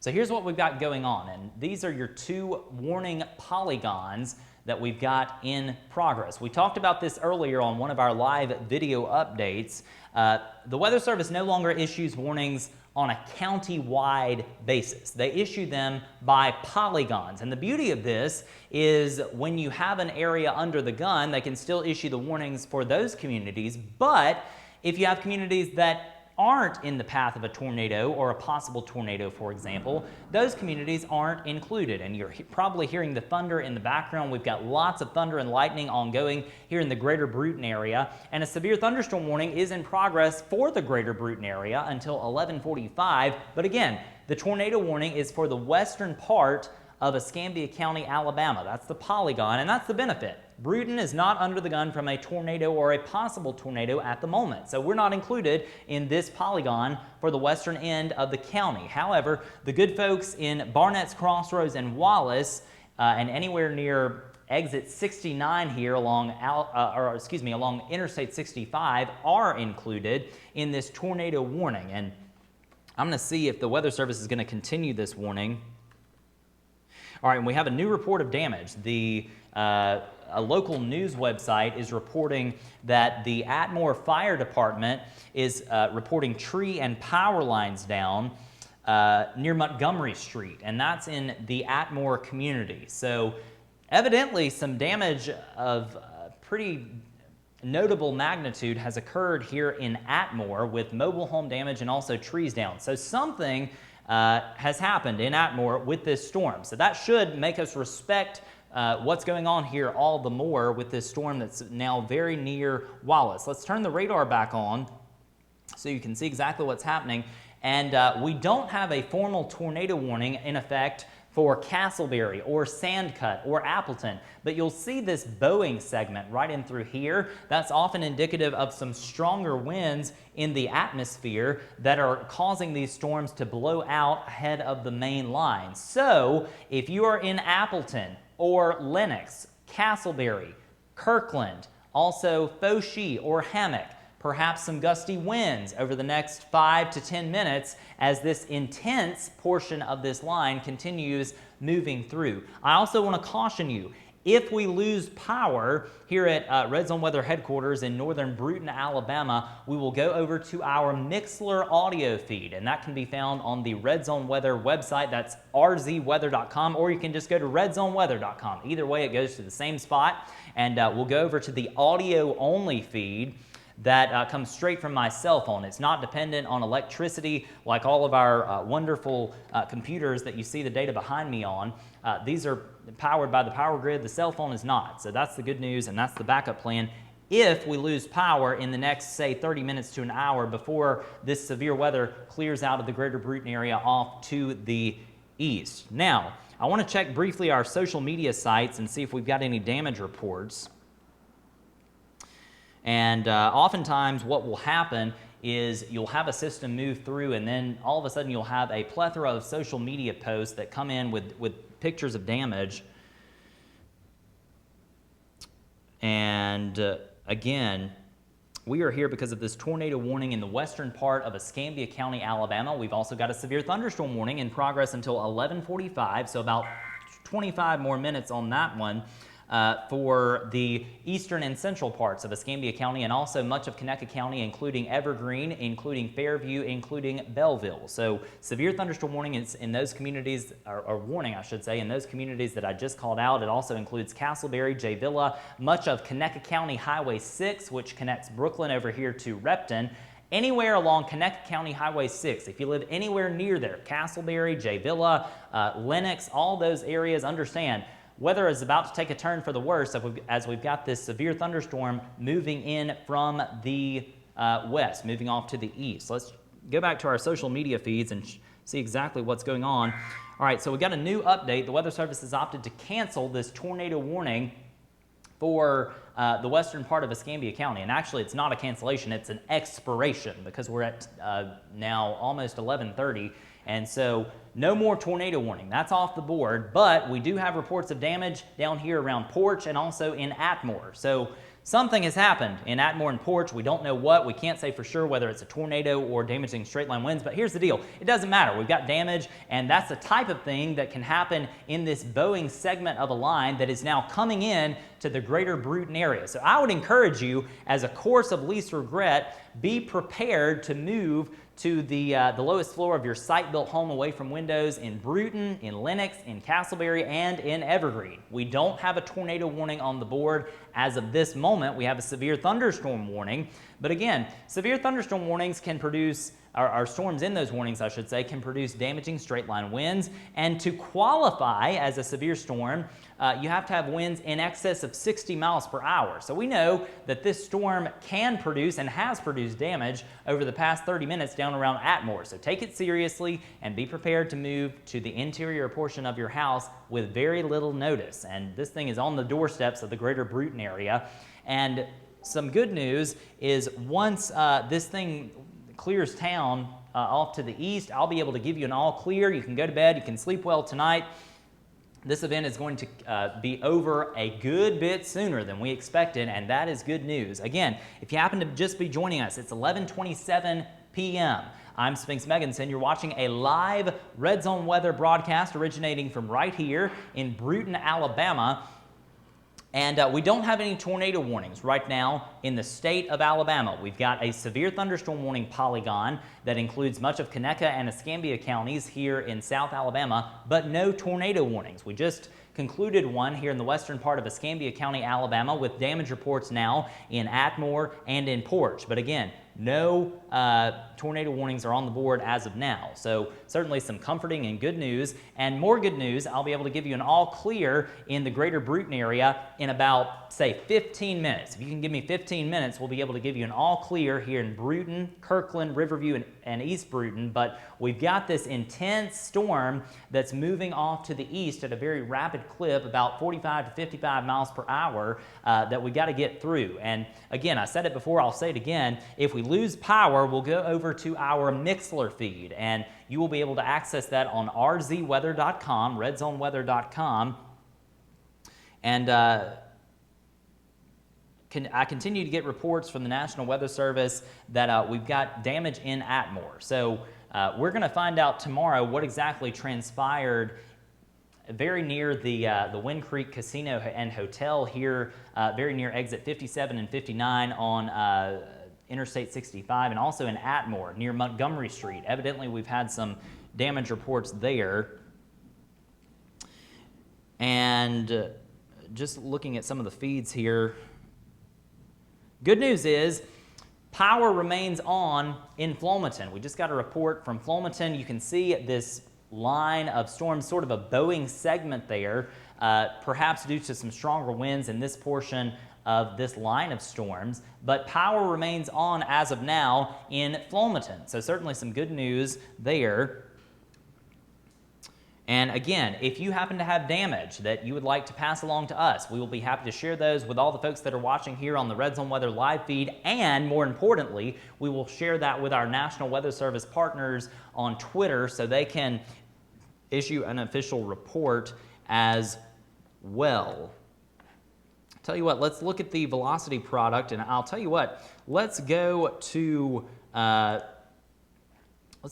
So here's what we've got going on, and these are your 2 warning polygons that we've got in progress. We talked about this earlier on one of our live video updates. The Weather Service no longer issues warnings on a county-wide basis. They issue them by polygons. And the beauty of this is when you have an area under the gun, they can still issue the warnings for those communities. But if you have communities that aren't in the path of a tornado or a possible tornado, for example, those communities aren't included. And you're probably hearing the thunder in the background. We've got lots of thunder and lightning ongoing here in the greater Bruton area. And a severe thunderstorm warning is in progress for the greater Bruton area until 11:45. But again, the tornado warning is for the western part of Escambia County, Alabama. That's the polygon, and that's the benefit. Bruton is not under the gun from a tornado or a possible tornado at the moment. So we're not included in this polygon for the western end of the county. However, the good folks in Barnett's Crossroads and Wallace and anywhere near exit 69 here along Interstate 65 are included in this tornado warning. And I'm going to see if the Weather Service is going to continue this warning. All right, and we have a new report of damage. A local news website is reporting that the Atmore Fire Department is reporting tree and power lines down near Montgomery Street, and that's in the Atmore community. So evidently some damage of pretty notable magnitude has occurred here in Atmore with mobile home damage and also trees down. So something has happened in Atmore with this storm. So that should make us respect what's going on here all the more with this storm that's now very near Wallace. Let's turn the radar back on so you can see exactly what's happening. And we don't have a formal tornado warning in effect for Castleberry or Sandcut or Appleton, but you'll see this bowing segment right in through here. That's often indicative of some stronger winds in the atmosphere that are causing these storms to blow out ahead of the main line. So if you are in Appleton or Lenox, Castleberry, Kirkland, also Fauchy or Hammock, perhaps some gusty winds over the next 5 to 10 minutes as this intense portion of this line continues moving through. I also want to caution you, if we lose power here at RedZone Weather headquarters in northern Bruton, Alabama, we will go over to our Mixlr audio feed, and that can be found on the RedZone Weather website. That's RZweather.com, or you can just go to RedZoneWeather.com. Either way, it goes to the same spot, and we'll go over to the audio-only feed that comes straight from my cell phone. It's not dependent on electricity like all of our wonderful computers that you see the data behind me on. These are powered by the power grid. The cell phone is not. So that's the good news, and that's the backup plan if we lose power in the next, say, 30 minutes to an hour before this severe weather clears out of the greater Bruton area off to the east. Now, I want to check briefly our social media sites and see if we've got any damage reports. And oftentimes what will happen is you'll have a system move through, and then all of a sudden you'll have a plethora of social media posts that come in with pictures of damage. And again, we are here because of this tornado warning in the western part of Escambia County, Alabama. We've also got a severe thunderstorm warning in progress until 11:45, so about 25 more minutes on that one. for the eastern and central parts of Escambia County and also much of Conecuh County, including Evergreen, including Fairview, including Belleville. So severe thunderstorm warning is in those communities, or warning I should say, in those communities that I just called out. It also includes Castleberry, Jay Villa, much of Conecuh County Highway 6, which connects Brooklyn over here to Repton. Anywhere along Conecuh County Highway 6, if you live anywhere near there, Castleberry, Jay Villa, Lenox, all those areas, understand weather is about to take a turn for the worse as we've got this severe thunderstorm moving in from the west, moving off to the east. Let's go back to our social media feeds and see exactly what's going on. All right, so we got a new update. The Weather Service has opted to cancel this tornado warning for the western part of Escambia County. And actually, it's not a cancellation, it's an expiration because we're at now almost 11:30. And so no more tornado warning. That's off the board, but we do have reports of damage down here around Porch and also in Atmore. So something has happened in Atmore and Porch. We don't know what. We can't say for sure whether it's a tornado or damaging straight line winds, but here's the deal. It doesn't matter. We've got damage, and that's the type of thing that can happen in this bowing segment of a line that is now coming in to the greater Bruton area. So I would encourage you, as a course of least regret, be prepared to move to the lowest floor of your site-built home away from windows in Bruton, in Lenox, in Castleberry, and in Evergreen. We don't have a tornado warning on the board as of this moment. We have a severe thunderstorm warning. But again, severe thunderstorm warnings can produce, or storms in those warnings, I should say, can produce damaging straight-line winds. And to qualify as a severe storm, you have to have winds in excess of 60 miles per hour. So we know that this storm can produce and has produced damage over the past 30 minutes down around Atmore. So take it seriously and be prepared to move to the interior portion of your house with very little notice. And this thing is on the doorsteps of the greater Bruton area. And some good news is once this thing clears town off to the east, I'll be able to give you an all clear. You can go to bed, you can sleep well tonight. This event is going to be over a good bit sooner than we expected, and that is good news. Again, if you happen to just be joining us, it's 11:27 p.m. I'm Spinks Megginson. You're watching a live RedZone Weather broadcast originating from right here in Bruton, Alabama. And we don't have any tornado warnings right now in the state of Alabama. We've got a severe thunderstorm warning polygon that includes much of Conecuh and Escambia counties here in South Alabama, but no tornado warnings. We just concluded one here in the western part of Escambia County, Alabama, with damage reports now in Atmore and in Porch. But again, no tornado warnings are on the board as of now. So certainly some comforting and good news. And more good news, I'll be able to give you an all clear in the greater Bruton area in about, say, 15 minutes. If you can give me 15 minutes, we'll be able to give you an all clear here in Bruton, Kirkland, Riverview, and East Bruton. But we've got this intense storm that's moving off to the east at a very rapid clip, about 45 to 55 miles per hour, that we got to get through. And again, I said it before, I'll say it again. If we lose power, we'll go over to our Mixler feed, and you will be able to access that on RZweather.com, RedZoneWeather.com. And I continue to get reports from the National Weather Service that we've got damage in Atmore. So we're going to find out tomorrow what exactly transpired very near the Wind Creek Casino and Hotel here, very near exit 57 and 59 on Interstate 65, and also in Atmore near Montgomery Street. Evidently, we've had some damage reports there. And just looking at some of the feeds here, good news is power remains on in Flomaton. We just got a report from Flomaton. You can see this line of storms, sort of a bowing segment there, perhaps due to some stronger winds in this portion of this line of storms, but power remains on as of now in Flomaton. So certainly some good news there. And again, if you happen to have damage that you would like to pass along to us, we will be happy to share those with all the folks that are watching here on the RedZone Weather live feed, and more importantly, we will share that with our National Weather Service partners on Twitter so they can issue an official report as well. Tell you what, let's look at the velocity product, and I'll tell you what, let's go to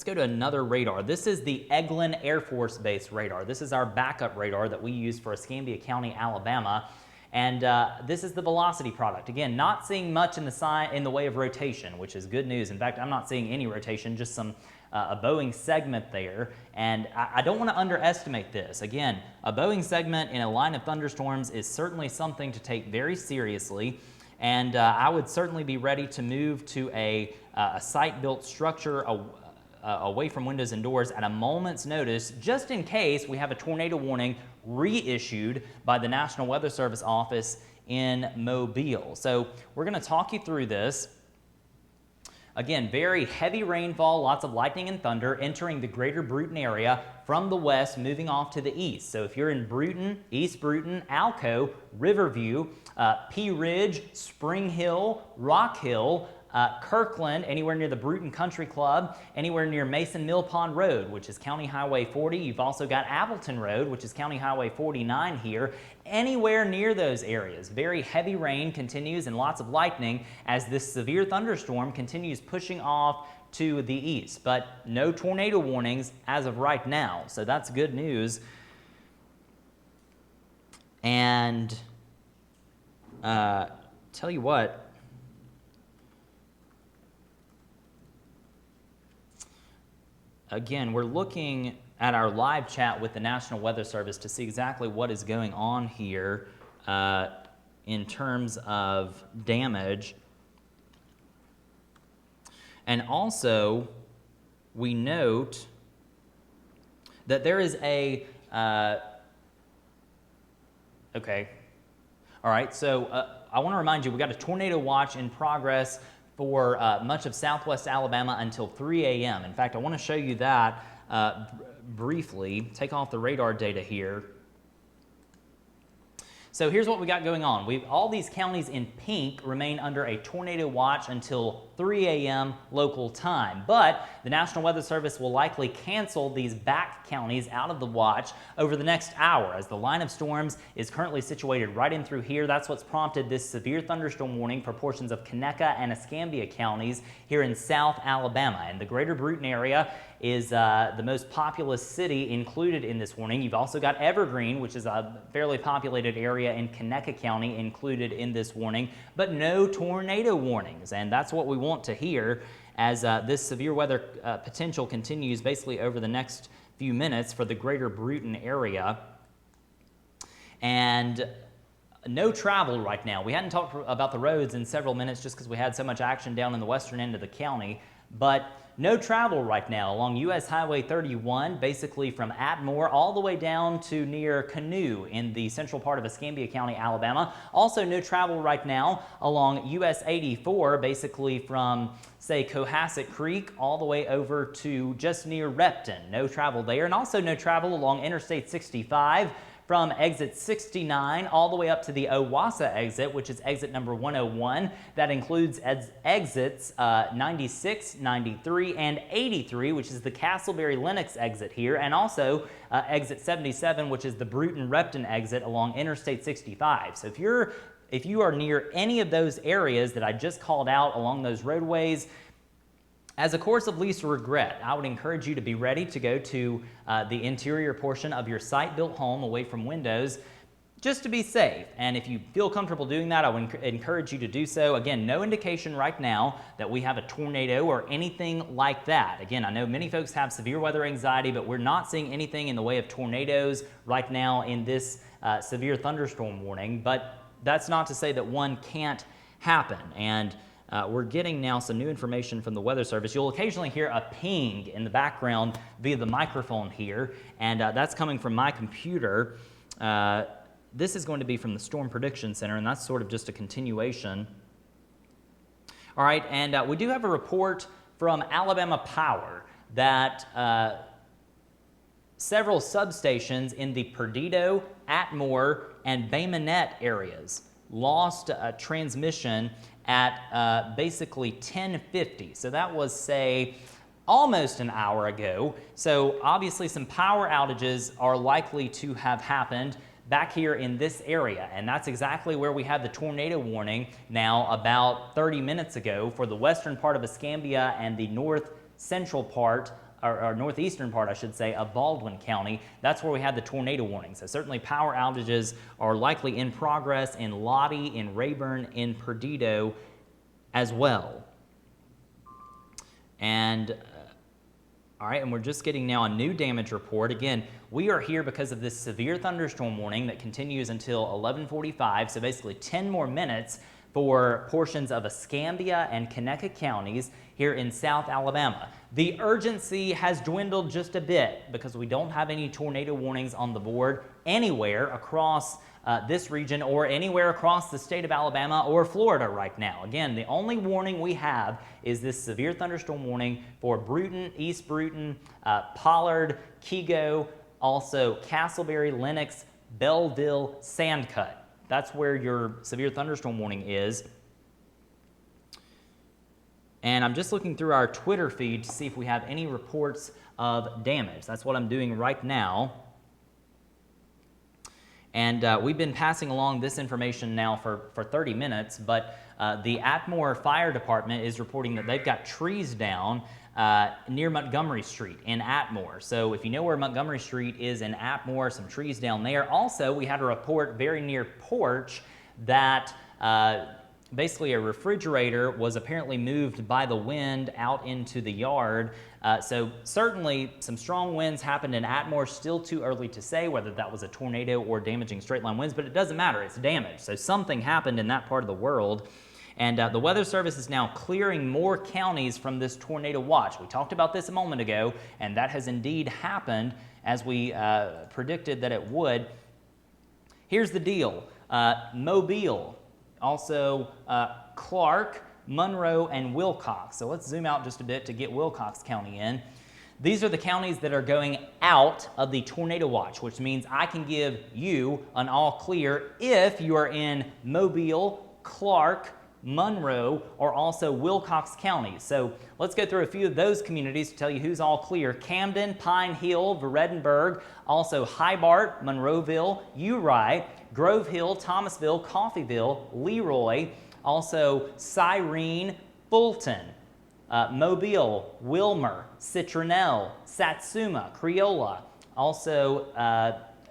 another radar. This is the Eglin Air Force Base radar. This is our backup radar that we use for Escambia County, Alabama. And this is the velocity product. Again, not seeing much in the way of rotation, which is good news. In fact, I'm not seeing any rotation, just some a bowing segment there. And I don't want to underestimate this. Again, a bowing segment in a line of thunderstorms is certainly something to take very seriously. And I would certainly be ready to move to a site-built structure away from windows and doors at a moment's notice, just in case we have a tornado warning reissued by the National Weather Service office in Mobile. So we're going to talk you through this. Again, very heavy rainfall, lots of lightning and thunder entering the greater Bruton area from the west, moving off to the east. So if you're in Bruton, East Bruton, Alco, Riverview, Pea Ridge, Spring Hill, Rock Hill, Kirkland, anywhere near the Bruton Country Club, anywhere near Mason Mill Pond Road, which is County Highway 40. You've also got Appleton Road, which is County Highway 49 here. Anywhere near those areas, very heavy rain continues and lots of lightning as this severe thunderstorm continues pushing off to the east. But no tornado warnings as of right now, so that's good news. And tell you what, again, we're looking at our live chat with the National Weather Service to see exactly what is going on here in terms of damage. And also, we note that there is a, okay, all right, so I want to remind you, we got a tornado watch in progress for much of southwest Alabama until 3 a.m. In fact, I want to show you that briefly. Take off the radar data here. So here's what we got going on. All these counties in pink remain under a tornado watch until 3 a.m. local time. But the National Weather Service will likely cancel these back counties out of the watch over the next hour, as the line of storms is currently situated right in through here. That's what's prompted this severe thunderstorm warning for portions of Conecuh and Escambia counties here in South Alabama. And the greater Bruton area is the most populous city included in this warning. You've also got Evergreen, which is a fairly populated area in Conecuh County, included in this warning, but no tornado warnings. And that's what we want to hear as this severe weather potential continues basically over the next few minutes for the greater Bruton area. And no travel right now. We hadn't talked about the roads in several minutes just because we had so much action down in the western end of the county, but no travel right now along U.S. Highway 31, basically from Atmore all the way down to near Canoe in the central part of Escambia County, Alabama. Also no travel right now along U.S. 84, basically from, say, Cohasset Creek all the way over to just near Repton. No travel there. And also no travel along Interstate 65 from exit 69 all the way up to the Owassa exit, which is exit number 101. That includes exits 96, 93, and 83, which is the Castleberry-Lennox exit here, and also exit 77, which is the Bruton-Repton exit along Interstate 65. So if you are near any of those areas that I just called out along those roadways, as a course of least regret, I would encourage you to be ready to go to the interior portion of your site-built home away from windows just to be safe. And if you feel comfortable doing that, I would encourage you to do so. Again, no indication right now that we have a tornado or anything like that. Again, I know many folks have severe weather anxiety, but we're not seeing anything in the way of tornadoes right now in this severe thunderstorm warning. But that's not to say that one can't happen. And we're getting now some new information from the Weather Service. You'll occasionally hear a ping in the background via the microphone here, and that's coming from my computer. This is going to be from the Storm Prediction Center, and that's sort of just a continuation. All right, and we do have a report from Alabama Power that several substations in the Perdido, Atmore, and Bay Minette areas lost transmission at basically 10:50. So that was, say, almost an hour ago. So obviously some power outages are likely to have happened back here in this area, and that's exactly where we had the tornado warning now about 30 minutes ago for the western part of Escambia and the north central part, or northeastern part, I should say, of Baldwin County. That's where we had the tornado warning. So certainly power outages are likely in progress in Lottie, in Rayburn, in Perdido as well. And all right, and we're just getting now a new damage report. Again, we are here because of this severe thunderstorm warning that continues until 11:45, so basically 10 more minutes for portions of Escambia and Conecuh counties here in South Alabama. The urgency has dwindled just a bit because we don't have any tornado warnings on the board anywhere across this region or anywhere across the state of Alabama or Florida right now. Again, the only warning we have is this severe thunderstorm warning for Bruton, East Bruton, Pollard, Kego, also Castleberry, Lenox, Belleville, Sandcut. That's where your severe thunderstorm warning is. And I'm just looking through our Twitter feed to see if we have any reports of damage. That's what I'm doing right now. And we've been passing along this information now for 30 minutes, but the Atmore Fire Department is reporting that they've got trees down near Montgomery Street in Atmore. So if you know where Montgomery Street is in Atmore, some trees down there. Also, we had a report very near Porch that basically a refrigerator was apparently moved by the wind out into the yard. So certainly some strong winds happened in Atmore. Still too early to say whether that was a tornado or damaging straight line winds, but it doesn't matter, it's damage. So something happened in that part of the world. And the Weather Service is now clearing more counties from this tornado watch. We talked about this a moment ago, and that has indeed happened as we predicted that it would. Here's the deal. Mobile, also Clark, Monroe, and Wilcox. So let's zoom out just a bit to get Wilcox County in. These are the counties that are going out of the tornado watch, which means I can give you an all clear if you are in Mobile, Clark, Monroe, or also Wilcox counties. So let's go through a few of those communities to tell you who's all clear. Camden, Pine Hill, Veredenburg, also Hobart, Monroeville, Uri, Grove Hill, Thomasville, Coffeyville, Leroy, also Cyrene, Fulton, Mobile, Wilmer, Citronelle, Satsuma, Creola, also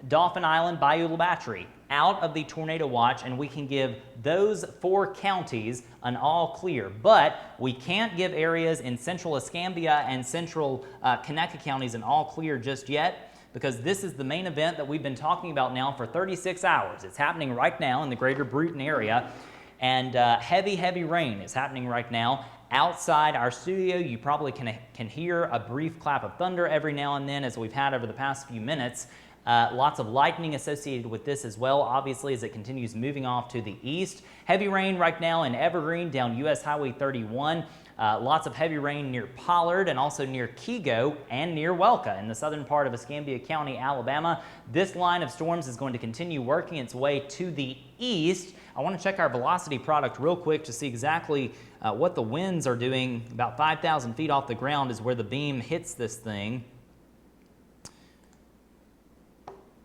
Dauphin Island, Bayou La Battery, out of the tornado watch, and we can give those 4 counties an all clear. But we can't give areas in central Escambia and central Conecuh counties an all clear just yet, because this is the main event that we've been talking about now for 36 hours. It's happening right now in the greater Bruton area, and heavy rain is happening right now. Outside our studio, you probably can hear a brief clap of thunder every now and then, as we've had over the past few minutes. Lots of lightning associated with this as well, obviously, as it continues moving off to the east. Heavy rain right now in Evergreen down US Highway 31. Lots of heavy rain near Pollard and also near Kego and near Welka in the southern part of Escambia County, Alabama. This line of storms is going to continue working its way to the east. I want to check our velocity product real quick to see exactly what the winds are doing. About 5,000 feet off the ground is where the beam hits this thing.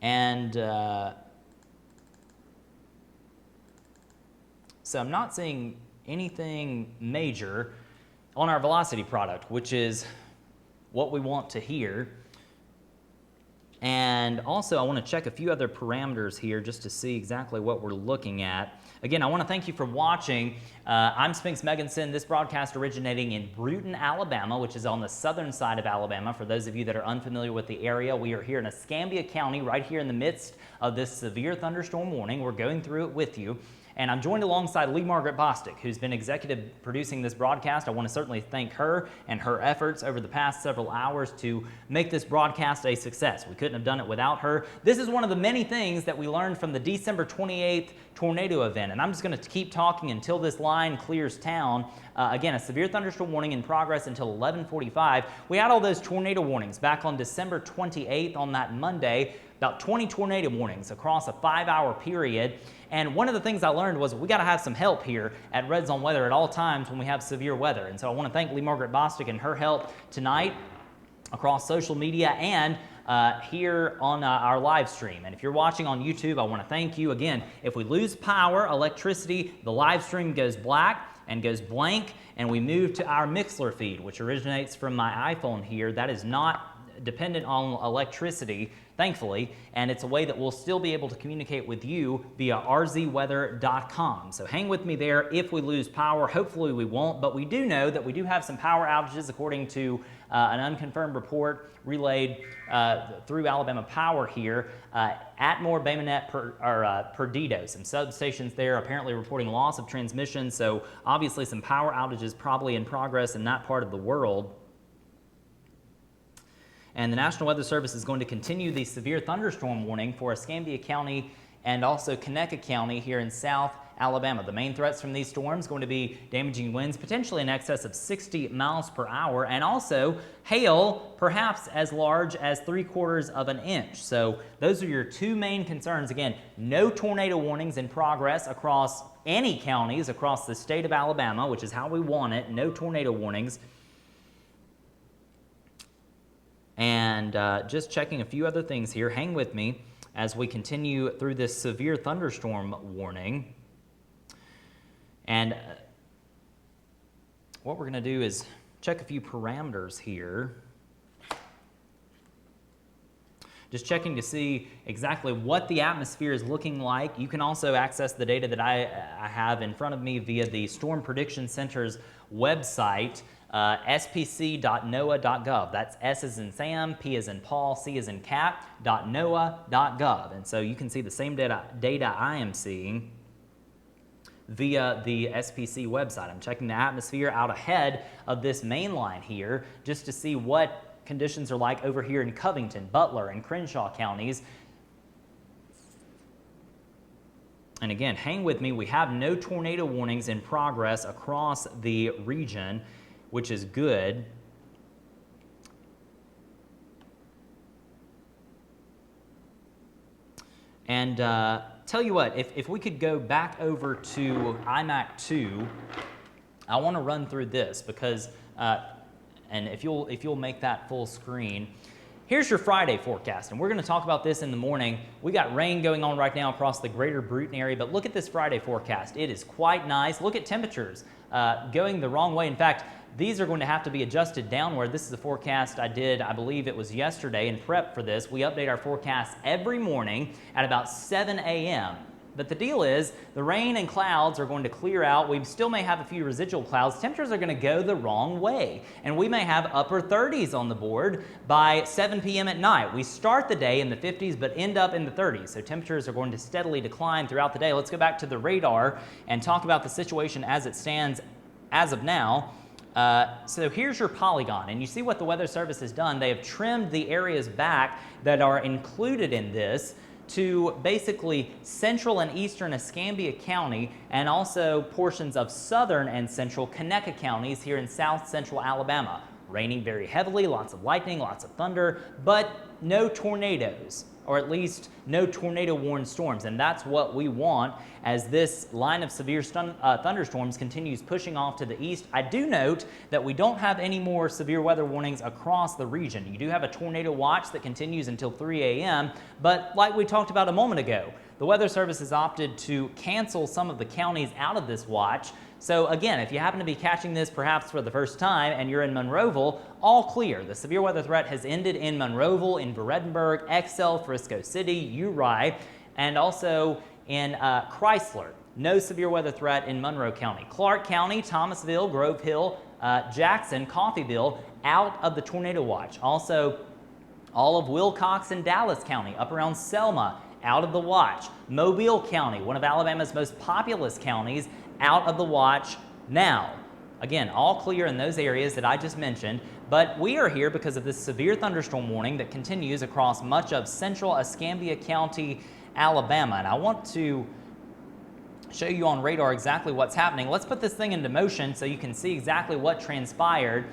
And so I'm not seeing anything major on our velocity product, which is what we want to hear. And also I want to check a few other parameters here just to see exactly what we're looking at. Again, I want to thank you for watching. I'm Spinks Megginson. This broadcast originating in Bruton, Alabama, which is on the southern side of Alabama. For those of you that are unfamiliar with the area, we are here in Escambia County, right here in the midst of this severe thunderstorm warning. We're going through it with you. And I'm joined alongside Lee Margaret Bostic, who's been executive producing this broadcast. I want to certainly thank her and her efforts over the past several hours to make this broadcast a success. We couldn't have done it without her. This is one of the many things that we learned from the December 28th tornado event, and I'm just going to keep talking until this line clears town. Again, a severe thunderstorm warning in progress until 11:45. We had all those tornado warnings back on December 28th on that Monday, about 20 tornado warnings across a 5-hour period. And one of the things I learned was we got to have some help here at RedZone Weather at all times when we have severe weather. And so I want to thank Lee Margaret Bostic and her help tonight across social media and here on our live stream. And if you're watching on YouTube, I want to thank you. Again, if we lose power, electricity, the live stream goes black. and goes blank, and we move to our Mixler feed, which originates from my iPhone here. That is not dependent on electricity, thankfully, and it's a way that we'll still be able to communicate with you via rzweather.com. So hang with me there if we lose power. Hopefully we won't, but we do know that we do have some power outages according to an unconfirmed report relayed through Alabama Power here. Atmore, Bay Minette, Perdido, some substations there apparently reporting loss of transmission, so obviously some power outages probably in progress in that part of the world. And the National Weather Service is going to continue the severe thunderstorm warning for Escambia County and also Conecuh County here in South Alabama. The main threats from these storms going to be damaging winds, potentially in excess of 60 miles per hour, and also hail, perhaps as large as 3/4 of an inch. So those are your two main concerns. Again, no tornado warnings in progress across any counties across the state of Alabama, which is how we want it. No tornado warnings. And just checking a few other things here. Hang with me as we continue through this severe thunderstorm warning. And what we're going to do is check a few parameters here. Just checking to see exactly what the atmosphere is looking like. You can also access the data that I have in front of me via the Storm Prediction Center's website, spc.noaa.gov. That's S as in Sam, P as in Paul, C as in cat, .noaa.gov. And so you can see the same data I am seeing via the SPC website. I'm checking the atmosphere out ahead of this main line here just to see what conditions are like over here in Covington, Butler, and Crenshaw counties. And again, hang with me. We have no tornado warnings in progress across the region, which is good. And tell you what, if we could go back over to IMAC 2, I want to run through this because, and if you'll make that full screen. Here's your Friday forecast, and we're going to talk about this in the morning. We got rain going on right now across the greater Bruton area, but look at this Friday forecast. It is quite nice. Look at temperatures going the wrong way. In fact, these are going to have to be adjusted downward. This is a forecast I did, I believe it was yesterday, in prep for this. We update our forecasts every morning at about 7 a.m. But the deal is, the rain and clouds are going to clear out. We still may have a few residual clouds. Temperatures are going to go the wrong way. And we may have upper 30s on the board by 7 p.m. at night. We start the day in the 50s, but end up in the 30s. So temperatures are going to steadily decline throughout the day. Let's go back to the radar and talk about the situation as it stands as of now. So here's your polygon, and you see what the Weather Service has done. They have trimmed the areas back that are included in this to basically central and eastern Escambia County and also portions of southern and central Conecuh counties here in south central Alabama. Raining very heavily, lots of lightning, lots of thunder, but no tornadoes, or at least no tornado-warned storms. And that's what we want as this line of severe thunderstorms continues pushing off to the east. I do note that we don't have any more severe weather warnings across the region. You do have a tornado watch that continues until 3 a.m., but like we talked about a moment ago, the Weather Service has opted to cancel some of the counties out of this watch. So again, if you happen to be catching this perhaps for the first time and you're in Monroeville, all clear. The severe weather threat has ended in Monroeville, in Veredenburg, Excel, Frisco City, Uri, and also in Chrysler. No severe weather threat in Monroe County. Clark County, Thomasville, Grove Hill, Jackson, Coffeyville, out of the tornado watch. Also, all of Wilcox and Dallas County, up around Selma, out of the watch. Mobile County, one of Alabama's most populous counties, out of the watch now. Again, all clear in those areas that I just mentioned, but we are here because of this severe thunderstorm warning that continues across much of central Escambia County, Alabama. And I want to show you on radar exactly what's happening. Let's put this thing into motion so you can see exactly what transpired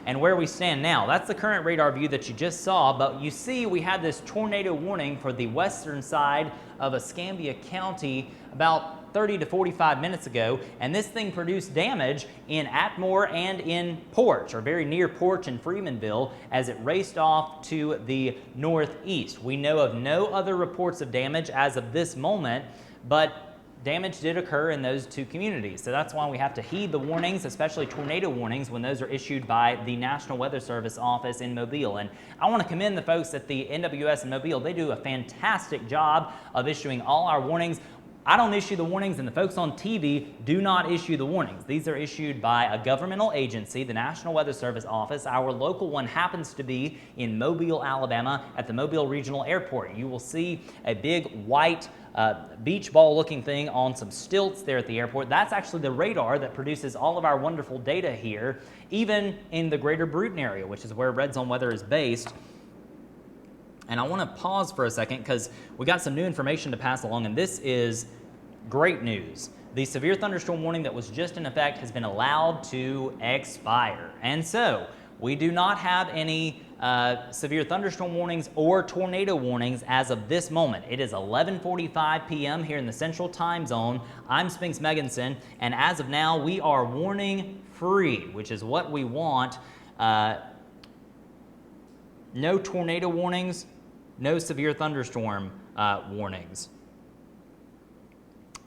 and where we stand now. That's the current radar view that you just saw, but you see we had this tornado warning for the western side of Escambia County about 30 to 45 minutes ago, and this thing produced damage in Atmore and in Porch, or very near Porch in Freemanville, as it raced off to the northeast. We know of no other reports of damage as of this moment, but damage did occur in those two communities. So that's why we have to heed the warnings, especially tornado warnings, when those are issued by the National Weather Service office in Mobile. And I want to commend the folks at the NWS in Mobile. They do a fantastic job of issuing all our warnings. I don't issue the warnings, and the folks on TV do not issue the warnings. These are issued by a governmental agency, the National Weather Service office. Our local one happens to be in Mobile, Alabama, at the Mobile Regional Airport. You will see a big white beach ball looking thing on some stilts there at the airport. That's actually the radar that produces all of our wonderful data here, even in the greater Bruton area, which is where RedZone Weather is based. And I want to pause for a second because we got some new information to pass along, and this is great news. The severe thunderstorm warning that was just in effect has been allowed to expire. And so we do not have any severe thunderstorm warnings or tornado warnings as of this moment. It is 11:45 p.m. here in the Central Time Zone. I'm Spinks Megginson, and as of now, we are warning free, which is what we want. No tornado warnings, no severe thunderstorm warnings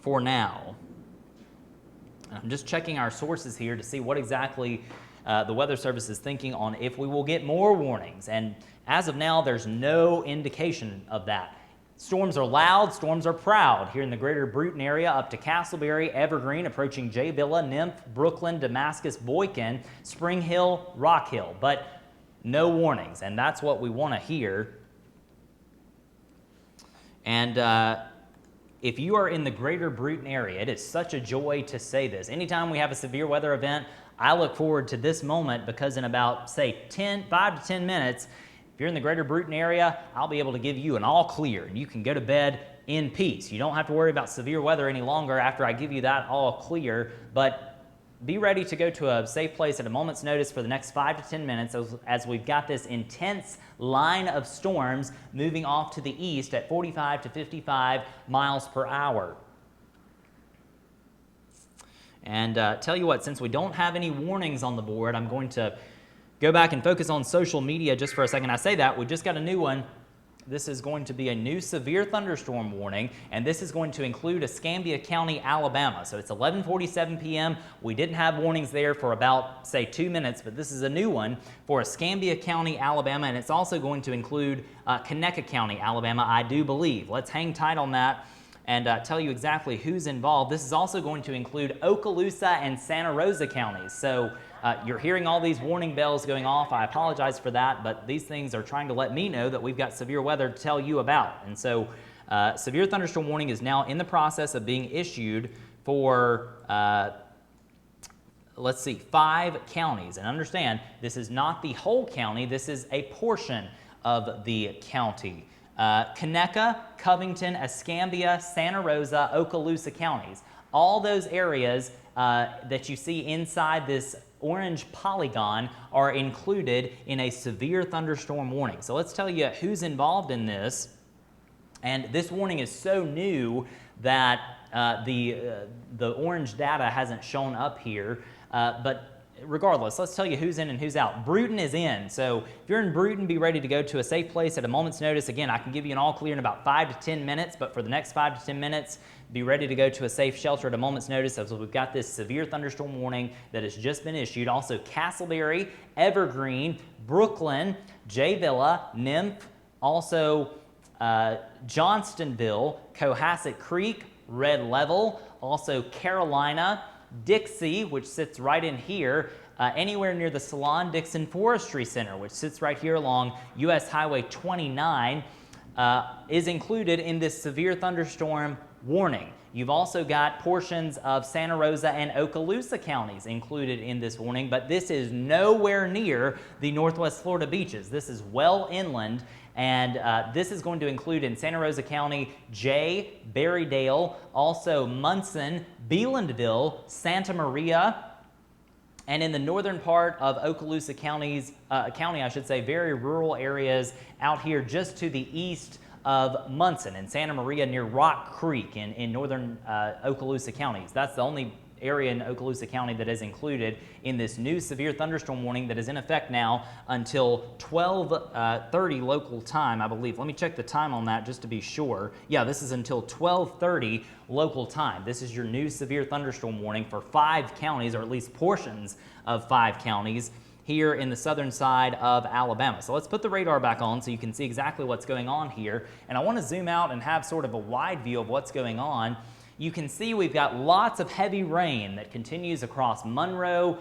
for now. I'm just checking our sources here to see what exactly the Weather Service is thinking on if we will get more warnings. And as of now, there's no indication of that. Storms are loud, storms are proud here in the greater Bruton area up to Castleberry, Evergreen, approaching J Villa, Nymph, Brooklyn, Damascus, Boykin, Spring Hill, Rock Hill, but no warnings, and that's what we want to hear. And if you are in the greater Bruton area, it is such a joy to say this. Anytime we have a severe weather event, I look forward to this moment because in about, say, 5 to 10 minutes, if you're in the greater Bruton area, I'll be able to give you an all clear, and you can go to bed in peace. You don't have to worry about severe weather any longer after I give you that all clear, but be ready to go to a safe place at a moment's notice for the next 5 to 10 minutes as we've got this intense line of storms moving off to the east at 45 to 55 miles per hour. And tell you what, since we don't have any warnings on the board, I'm going to go back and focus on social media just for a second. I say that, we just got a new one. This is going to be a new severe thunderstorm warning, and this is going to include Escambia County, Alabama. So it's 11:47 p.m. We didn't have warnings there for about, say, 2 minutes, but this is a new one for Escambia County, Alabama, and it's also going to include Conecuh County, Alabama, I do believe. Let's hang tight on that and tell you exactly who's involved. This is also going to include Okaloosa and Santa Rosa counties. So you're hearing all these warning bells going off. I apologize for that, but these things are trying to let me know that we've got severe weather to tell you about. And so severe thunderstorm warning is now in the process of being issued for, let's see, 5 counties. And understand, this is not the whole county. This is a portion of the county. Conecuh, Covington, Escambia, Santa Rosa, Okaloosa counties. All those areas that you see inside this orange polygon are included in a severe thunderstorm warning. So let's tell you who's involved in this. And this warning is so new that the orange data hasn't shown up here, but regardless, let's tell you who's in and who's out. Bruton is in, so if you're in Bruton, be ready to go to a safe place at a moment's notice. Again, I can give you an all clear in about 5 to 10 minutes, but for the next 5 to 10 minutes, be ready to go to a safe shelter at a moment's notice as we've got this severe thunderstorm warning that has just been issued. Also, Castleberry, Evergreen, Brooklyn, J Villa, Nymph, also Johnstonville, Cohasset Creek, Red Level, also Carolina, Dixie, which sits right in here, anywhere near the Salon-Dixon Forestry Center, which sits right here along U.S. Highway 29, is included in this severe thunderstorm warning. You've also got portions of Santa Rosa and Okaloosa counties included in this warning, but this is nowhere near the Northwest Florida beaches. This is well inland, and this is going to include in Santa Rosa County, Jay, Berrydale, also Munson, Beelandville, Santa Maria, and in the northern part of Okaloosa County, very rural areas out here just to the east of Munson and Santa Maria near Rock Creek in northern Okaloosa counties. That's the only area in Okaloosa County that is included in this new severe thunderstorm warning that is in effect now until 12:30 local time, I believe. Let me check the time on that just to be sure. Yeah, this is until 12:30 local time. This is your new severe thunderstorm warning for 5 counties, or at least portions of 5 counties here in the southern side of Alabama. So let's put the radar back on so you can see exactly what's going on here. And I want to zoom out and have sort of a wide view of what's going on. You can see we've got lots of heavy rain that continues across Monroe,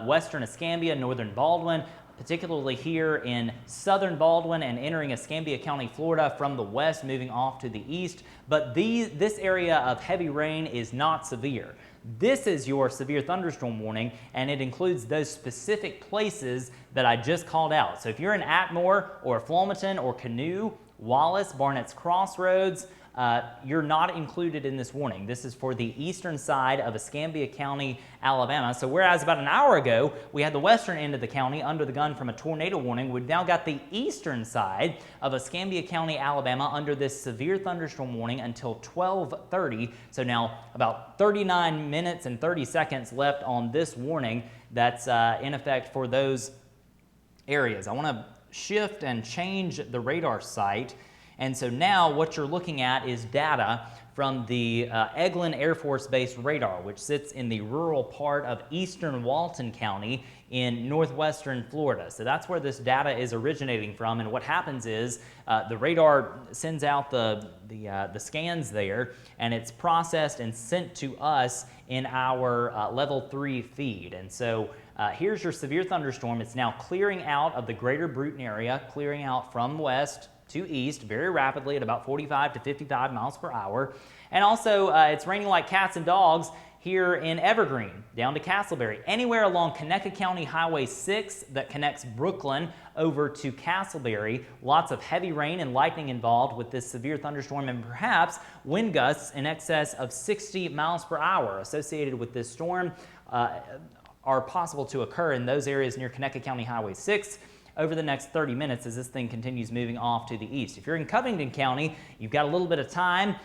western Escambia, northern Baldwin, particularly here in southern Baldwin and entering Escambia County, Florida from the west, moving off to the east. But this area of heavy rain is not severe. This is your severe thunderstorm warning, and it includes those specific places that I just called out. So if you're in Atmore or Flomaton or Canoe, Wallace, Barnett's Crossroads, you're not included in this warning. This is for the eastern side of Escambia County, Alabama. So whereas about an hour ago we had the western end of the county under the gun from a tornado warning, we've now got the eastern side of Escambia County, Alabama under this severe thunderstorm warning until 12:30. So now about 39 minutes and 30 seconds left on this warning that's in effect for those areas. I want to shift and change the radar site. And so now what you're looking at is data from the Eglin Air Force Base radar, which sits in the rural part of eastern Walton County in northwestern Florida. So that's where this data is originating from. And what happens is the radar sends out the scans there, and it's processed and sent to us in our level 3 feed. And so here's your severe thunderstorm. It's now clearing out of the greater Bruton area, clearing out from west to east very rapidly at about 45 to 55 miles per hour. And also it's raining like cats and dogs here in Evergreen down to Castleberry. Anywhere along Conecuh County Highway 6 that connects Brooklyn over to Castleberry, lots of heavy rain and lightning involved with this severe thunderstorm, and perhaps wind gusts in excess of 60 miles per hour associated with this storm are possible to occur in those areas near Conecuh County Highway 6 over the next 30 minutes as this thing continues moving off to the east. If you're in Covington County, you've got a little bit of time.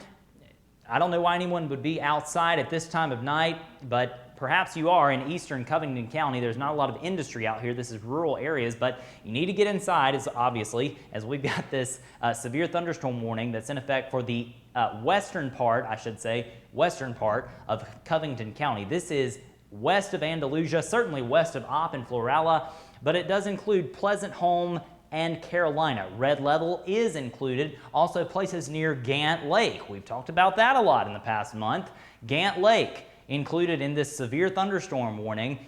I don't know why anyone would be outside at this time of night, but perhaps you are in eastern Covington County. There's not a lot of industry out here. This is rural areas, but you need to get inside, obviously, as we've got this severe thunderstorm warning that's in effect for the western part, I should say, western part of Covington County. This is west of Andalusia, certainly west of Opp and Florala, but it does include Pleasant Home and Carolina. Red level is included. Also places near Gant Lake. We've talked about that a lot in the past month. Gant Lake included in this severe thunderstorm warning.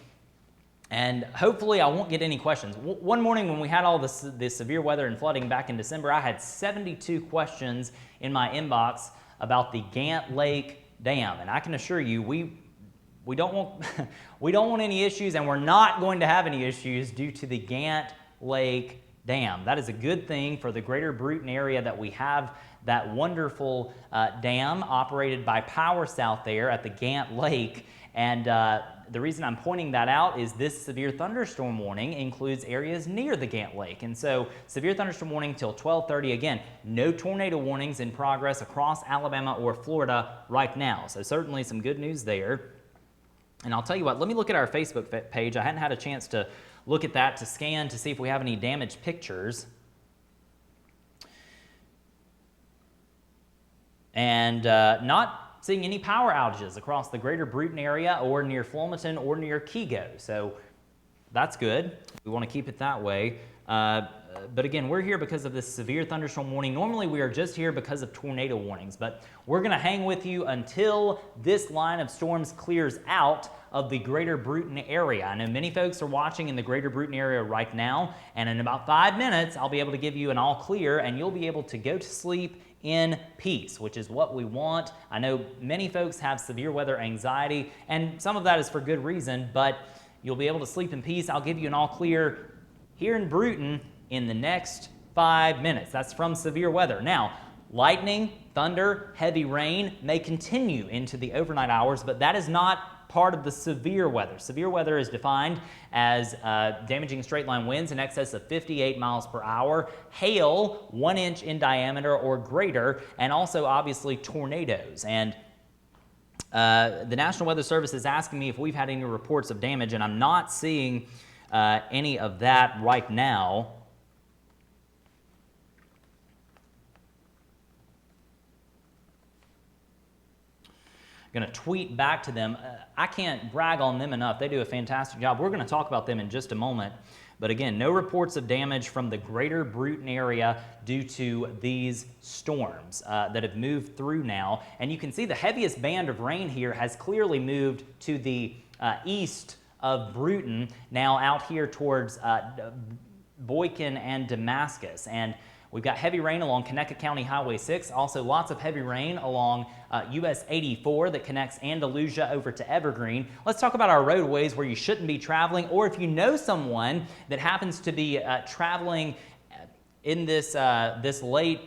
And hopefully I won't get any questions. One morning when we had all this severe weather and flooding back in December, I had 72 questions in my inbox about the Gant Lake Dam. And I can assure you, we don't want any issues, and we're not going to have any issues due to the Gant Lake Dam. That is a good thing for the greater Bruton area that we have that wonderful dam operated by Power South there at the Gant Lake. And the reason I'm pointing that out is this severe thunderstorm warning includes areas near the Gant Lake. And so severe thunderstorm warning till 12:30. Again, no tornado warnings in progress across Alabama or Florida right now. So certainly some good news there. And I'll tell you what, let me look at our Facebook page. I hadn't had a chance to look at that, to scan to see if we have any damaged pictures. And not seeing any power outages across the greater Bruton area or near Flomaton or near Kego. So that's good. We want to keep it that way. But again, we're here because of this severe thunderstorm warning. Normally we are just here because of tornado warnings, but we're going to hang with you until this line of storms clears out of the greater Bruton area. I know many folks are watching in the greater Bruton area right now, and in about 5 minutes I'll be able to give you an all clear and you'll be able to go to sleep in peace, which is what we want. I know many folks have severe weather anxiety, and some of that is for good reason, but you'll be able to sleep in peace. I'll give you an all clear here in Bruton in the next 5 minutes. That's from severe weather. Now, lightning, thunder, heavy rain may continue into the overnight hours, but that is not part of the severe weather. Severe weather is defined as damaging straight line winds in excess of 58 miles per hour, hail 1 inch in diameter or greater, and also obviously tornadoes. And The National Weather Service is asking me if we've had any reports of damage, and I'm not seeing any of that right now. Going to tweet back to them. I can't brag on them enough. They do a fantastic job. We're going to talk about them in just a moment. But again, no reports of damage from the greater Bruton area due to these storms that have moved through now. And you can see the heaviest band of rain here has clearly moved to the east of Bruton, now out here towards Boykin and Damascus. And we've got heavy rain along Conecuh County Highway 6, also lots of heavy rain along US 84 that connects Andalusia over to Evergreen. Let's talk about our roadways where you shouldn't be traveling, or if you know someone that happens to be traveling in this late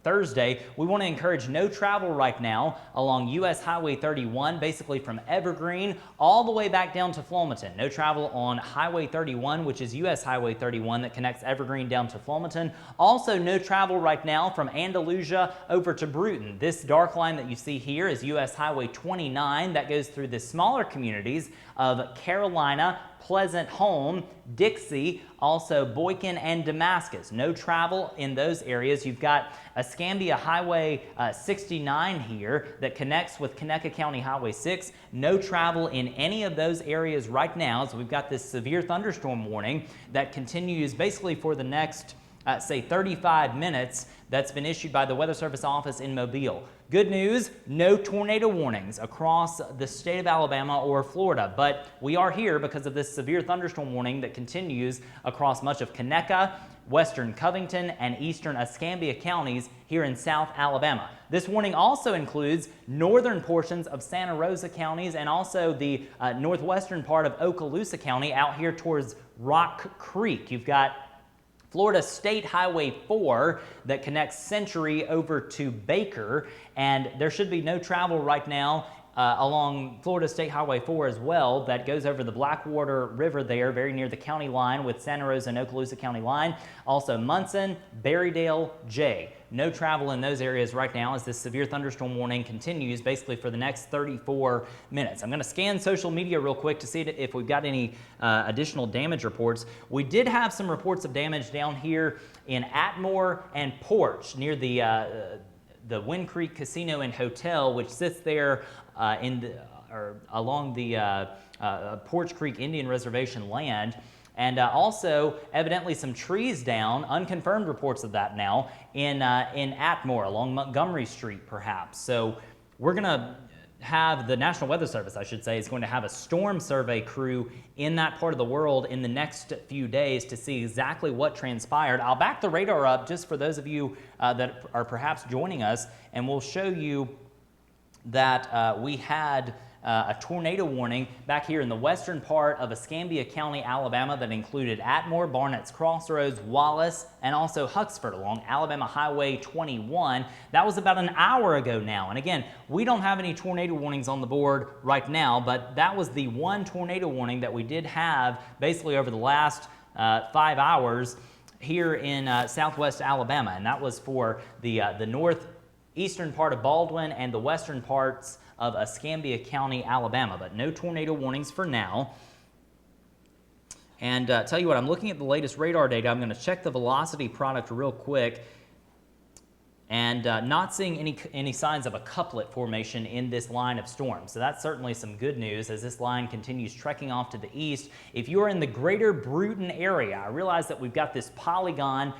Thursday, we want to encourage no travel right now along US Highway 31, basically from Evergreen all the way back down to Flomaton. No travel on Highway 31, which is US Highway 31 that connects Evergreen down to Flomaton. Also, no travel right now from Andalusia over to Bruton. This dark line that you see here is US Highway 29 that goes through the smaller communities of Carolina, Pleasant Home, Dixie, also Boykin and Damascus. No travel in those areas. You've got Escambia Highway 69 here that connects with Conecuh County Highway 6. No travel in any of those areas right now. So we've got this severe thunderstorm warning that continues basically for the next say 35 minutes that's been issued by the Weather Service office in Mobile. Good news, no tornado warnings across the state of Alabama or Florida, but we are here because of this severe thunderstorm warning that continues across much of Conecuh, western Covington, and eastern Escambia counties here in South Alabama. This warning also includes northern portions of Santa Rosa counties and also the northwestern part of Okaloosa County out here towards Rock Creek. You've got Florida State Highway 4 that connects Century over to Baker, and there should be no travel right now along Florida State Highway 4 as well. That goes over the Blackwater River there, very near the county line with Santa Rosa and Okaloosa County line. Also Munson, Berrydale, Jay. No travel in those areas right now as this severe thunderstorm warning continues basically for the next 34 minutes. I'm going to scan social media real quick to see if we've got any additional damage reports. We did have some reports of damage down here in Atmore and Porch near the Wind Creek Casino and Hotel, which sits there along the Porch Creek Indian Reservation land. And also, evidently, some trees down, unconfirmed reports of that now, in Atmore, along Montgomery Street, perhaps. So we're going to have the National Weather Service, I should say, is going to have a storm survey crew in that part of the world in the next few days to see exactly what transpired. I'll back the radar up just for those of you that are perhaps joining us, and we'll show you that we had a tornado warning back here in the western part of Escambia County, Alabama, that included Atmore, Barnett's Crossroads, Wallace, and also Huxford along Alabama Highway 21. That was about an hour ago now. And again, we don't have any tornado warnings on the board right now, but that was the one tornado warning that we did have basically over the last 5 hours here in southwest Alabama. And that was for the northeastern part of Baldwin and the western parts of Escambia County, Alabama, but no tornado warnings for now. And tell you what, I'm looking at the latest radar data. I'm going to check the velocity product real quick, and not seeing any signs of a couplet formation in this line of storms. So that's certainly some good news as this line continues trekking off to the east. If you are in the greater Bruton area, I realize that we've got this polygon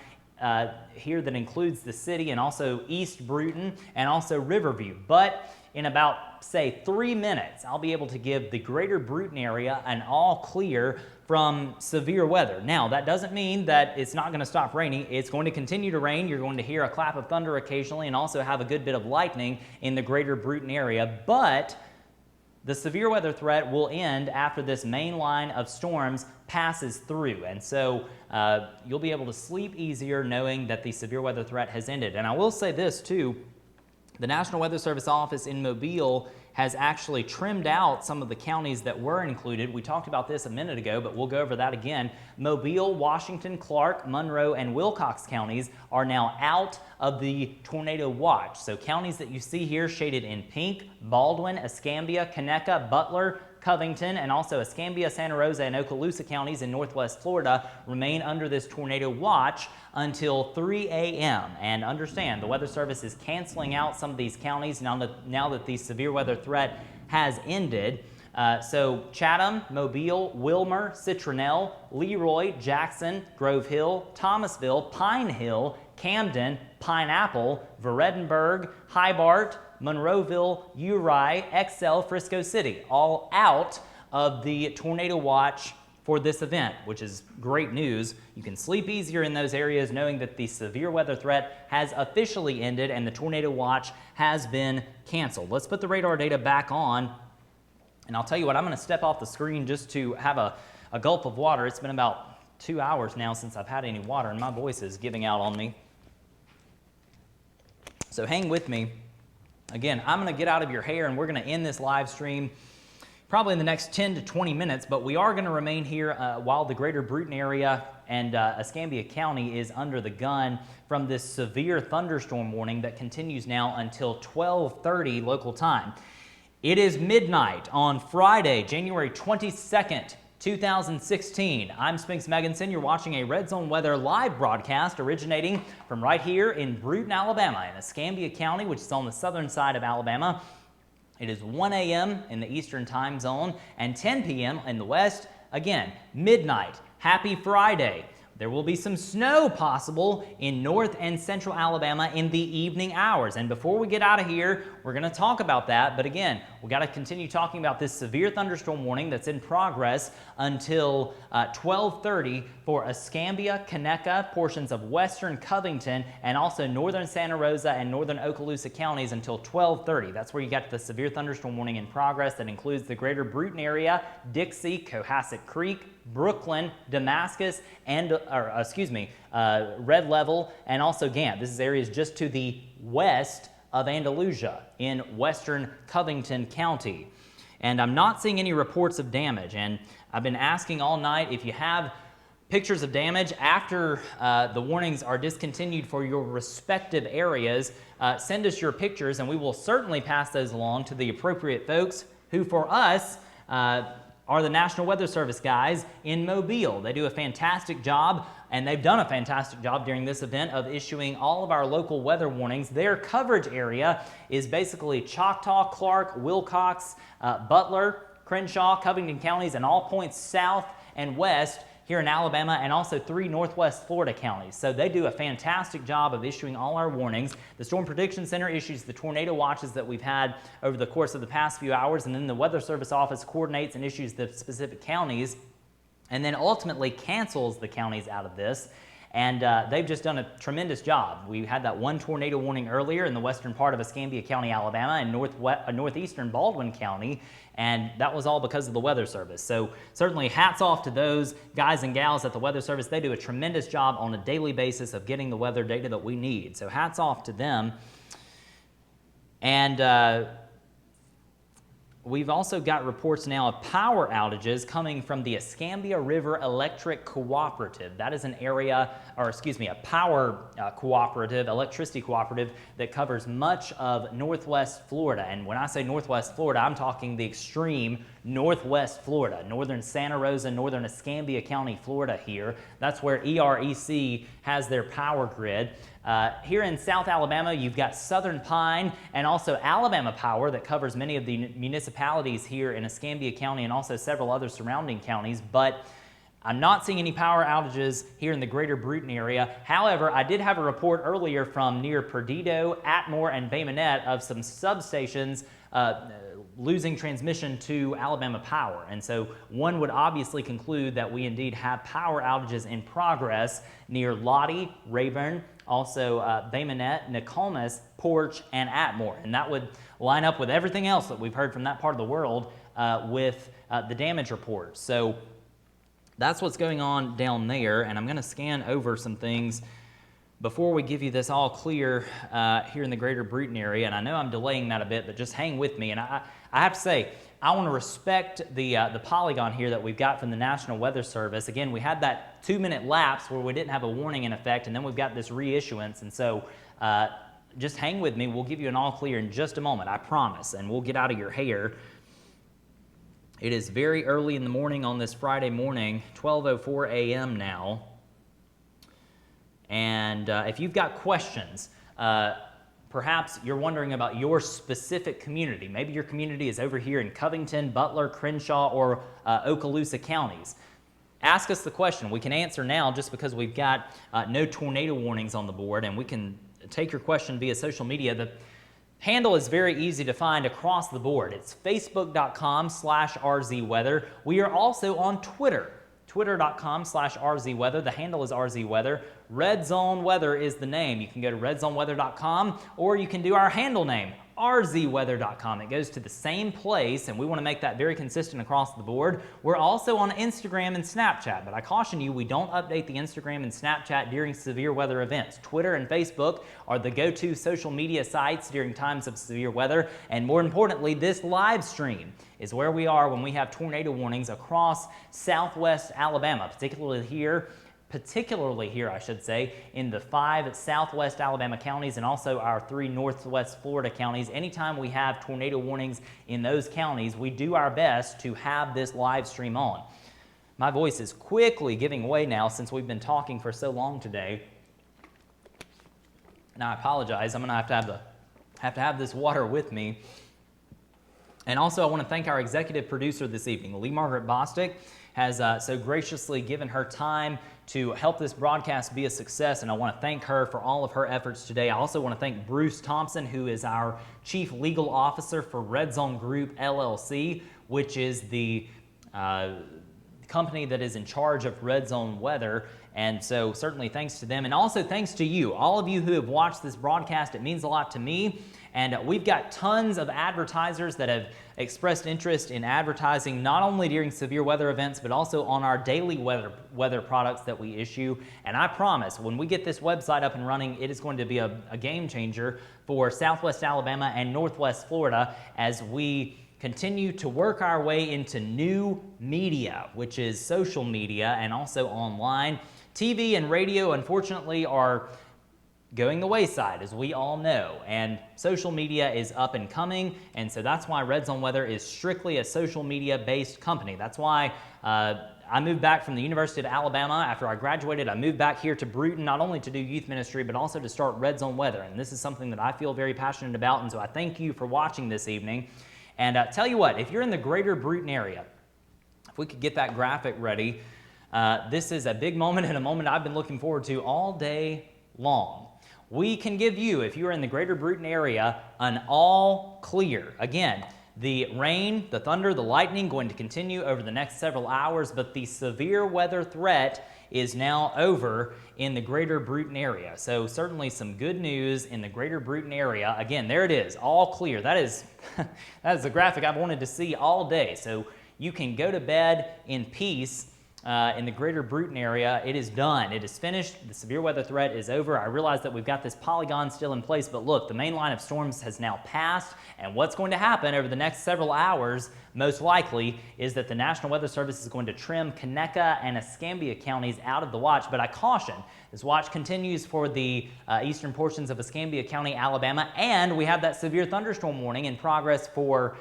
here that includes the city and also East Bruton and also Riverview, but in about, say, 3 minutes, I'll be able to give the greater Bruton area an all clear from severe weather. Now, that doesn't mean that it's not going to stop raining. It's going to continue to rain. You're going to hear a clap of thunder occasionally and also have a good bit of lightning in the greater Bruton area, but the severe weather threat will end after this main line of storms passes through. And so you'll be able to sleep easier knowing that the severe weather threat has ended. And I will say this too, the National Weather Service office in Mobile has actually trimmed out some of the counties that were included. We talked about this a minute ago, but we'll go over that again. Mobile, Washington, Clark, Monroe, and Wilcox counties are now out of the tornado watch. So counties that you see here shaded in pink: Baldwin, Escambia, Conecuh, Butler, Covington, and also Escambia, Santa Rosa, and Okaloosa counties in northwest Florida remain under this tornado watch until 3 a.m. And understand, the Weather Service is canceling out some of these counties now that the severe weather threat has ended. So Chatham, Mobile, Wilmer, Citronelle, Leroy, Jackson, Grove Hill, Thomasville, Pine Hill, Camden, Pineapple, Veredenburg, Hobart, Monroeville, Uri, Excel, Frisco City, all out of the tornado watch for this event, which is great news. You can sleep easier in those areas knowing that the severe weather threat has officially ended and the tornado watch has been canceled. Let's put the radar data back on, and I'll tell you what, I'm going to step off the screen just to have a gulp of water. It's been about 2 hours now since I've had any water, and my voice is giving out on me. So hang with me. Again, I'm going to get out of your hair, and we're going to end this live stream probably in the next 10 to 20 minutes, but we are going to remain here while the greater Bruton area and Escambia County is under the gun from this severe thunderstorm warning that continues now until 12:30 local time. It is midnight on Friday, January 22nd, 2016. I'm Spinks Megginson. You're watching a RedZone Weather live broadcast originating from right here in Bruton, Alabama, in Escambia County, which is on the southern side of Alabama. It is 1 a.m. in the Eastern time zone and 10 p.m. in the West. Again, midnight. Happy Friday. There will be some snow possible in north and central Alabama in the evening hours. And before we get out of here, we're going to talk about that. But again, we got to continue talking about this severe thunderstorm warning that's in progress until 12:30 for Escambia, Conecuh, portions of western Covington, and also northern Santa Rosa and northern Okaloosa counties until 12:30. That's where you got the severe thunderstorm warning in progress. That includes the greater Bruton area, Dixie, Cohasset Creek, Brooklyn, Damascus, and Red Level, and also Gant. This is areas just to the west of Andalusia in western Covington County. And I'm not seeing any reports of damage, and I've been asking all night if you have pictures of damage after the warnings are discontinued for your respective areas. Send us your pictures, and we will certainly pass those along to the appropriate folks who, for us, are the National Weather Service guys in Mobile. They do a fantastic job, and they've done a fantastic job during this event of issuing all of our local weather warnings. Their coverage area is basically Choctaw, Clark, Wilcox, Butler, Crenshaw, Covington counties, and all points south and west here in Alabama, and also 3 northwest Florida counties. So they do a fantastic job of issuing all our warnings. The Storm Prediction Center issues the tornado watches that we've had over the course of the past few hours, and then the Weather Service office coordinates and issues the specific counties, and then ultimately cancels the counties out of this. And they've just done a tremendous job. We had that one tornado warning earlier in the western part of Escambia County, Alabama, and northeastern Baldwin County, and that was all because of the Weather Service. So certainly hats off to those guys and gals at the Weather Service. They do a tremendous job on a daily basis of getting the weather data that we need. So hats off to them. And we've also got reports now of power outages coming from the Escambia River Electric Cooperative. That is an area, or excuse me, a power cooperative, electricity cooperative that covers much of northwest Florida. And when I say northwest Florida, I'm talking the extreme northwest Florida, northern Santa Rosa, northern Escambia County, Florida here. That's where EREC has their power grid. Here in South Alabama, you've got Southern Pine and also Alabama Power that covers many of the municipalities here in Escambia County and also several other surrounding counties, but I'm not seeing any power outages here in the greater Bruton area. However, I did have a report earlier from near Perdido, Atmore, and Bay Minette of some substations losing transmission to Alabama Power. And so one would obviously conclude that we indeed have power outages in progress near Lottie, Rayburn, also Bay Minette, Nokomis, Porch, and Atmore. And that would line up with everything else that we've heard from that part of the world with the damage reports. So that's what's going on down there, and I'm going to scan over some things before we give you this all clear here in the greater Bruton area. And I know I'm delaying that a bit, but just hang with me. And I I have to say, I want to respect the polygon here that we've got from the National Weather Service. Again, we had that 2-minute lapse where we didn't have a warning in effect, and then we've got this reissuance. And so just hang with me. We'll give you an all clear in just a moment, I promise, and we'll get out of your hair. It is very early in the morning on this Friday morning, 12:04 a.m. now. And if you've got questions, perhaps you're wondering about your specific community. Maybe your community is over here in Covington, Butler, Crenshaw, or Okaloosa counties. Ask us the question. We can answer now just because we've got no tornado warnings on the board, and we can take your question via social media. The handle is very easy to find across the board. It's facebook.com/RZWeather. We are also on Twitter, twitter.com/RZWeather. The handle is RZWeather. RedZone Weather is the name. You can go to redzoneweather.com, or you can do our handle name, RZweather.com. It goes to the same place, and we want to make that very consistent across the board. We're also on Instagram and Snapchat, but I caution you, we don't update the Instagram and Snapchat during severe weather events. Twitter and Facebook are the go-to social media sites during times of severe weather, and more importantly, this live stream is where we are when we have tornado warnings across southwest Alabama, particularly here, I should say, in the 5 southwest Alabama counties and also our 3 northwest Florida counties. Anytime we have tornado warnings in those counties, we do our best to have this live stream on. My voice is quickly giving way now since we've been talking for so long today. Now I apologize. I'm going to have to have this water with me. And also I want to thank our executive producer this evening, Lee Margaret Bostic, has so graciously given her time to help this broadcast be a success, and I want to thank her for all of her efforts today. I also want to thank Bruce Thompson, who is our Chief Legal Officer for RedZone Group, LLC, which is the company that is in charge of RedZone Weather. And so certainly thanks to them, and also thanks to you, all of you who have watched this broadcast. It means a lot to me. And we've got tons of advertisers that have expressed interest in advertising not only during severe weather events, but also on our daily weather products that we issue. And I promise, when we get this website up and running, it is going to be a game changer for Southwest Alabama and Northwest Florida as we continue to work our way into new media, which is social media and also online. TV and radio, unfortunately, are going the wayside, as we all know, and social media is up and coming, and so that's why RedZone Weather is strictly a social media based company. That's why I moved back from the University of Alabama after I graduated. I moved back here to Bruton, not only to do youth ministry, but also to start RedZone Weather, and this is something that I feel very passionate about, and so I thank you for watching this evening. And tell you what, if you're in the greater Bruton area, if we could get that graphic ready, this is a big moment and a moment I've been looking forward to all day long. We can give you, if you are in the greater Bruton area, an all clear. Again, the rain, the thunder, the lightning going to continue over the next several hours, but the severe weather threat is now over in the greater Bruton area. So certainly some good news in the greater Bruton area. Again, there it is, all clear. That is the graphic I've wanted to see all day. So you can go to bed in peace. In the greater Bruton area. It is done. It is finished. The severe weather threat is over. I realize that we've got this polygon still in place, but look, the main line of storms has now passed, and what's going to happen over the next several hours, most likely, is that the National Weather Service is going to trim Conecuh and Escambia counties out of the watch, but I caution, this watch continues for the eastern portions of Escambia County, Alabama, and we have that severe thunderstorm warning in progress for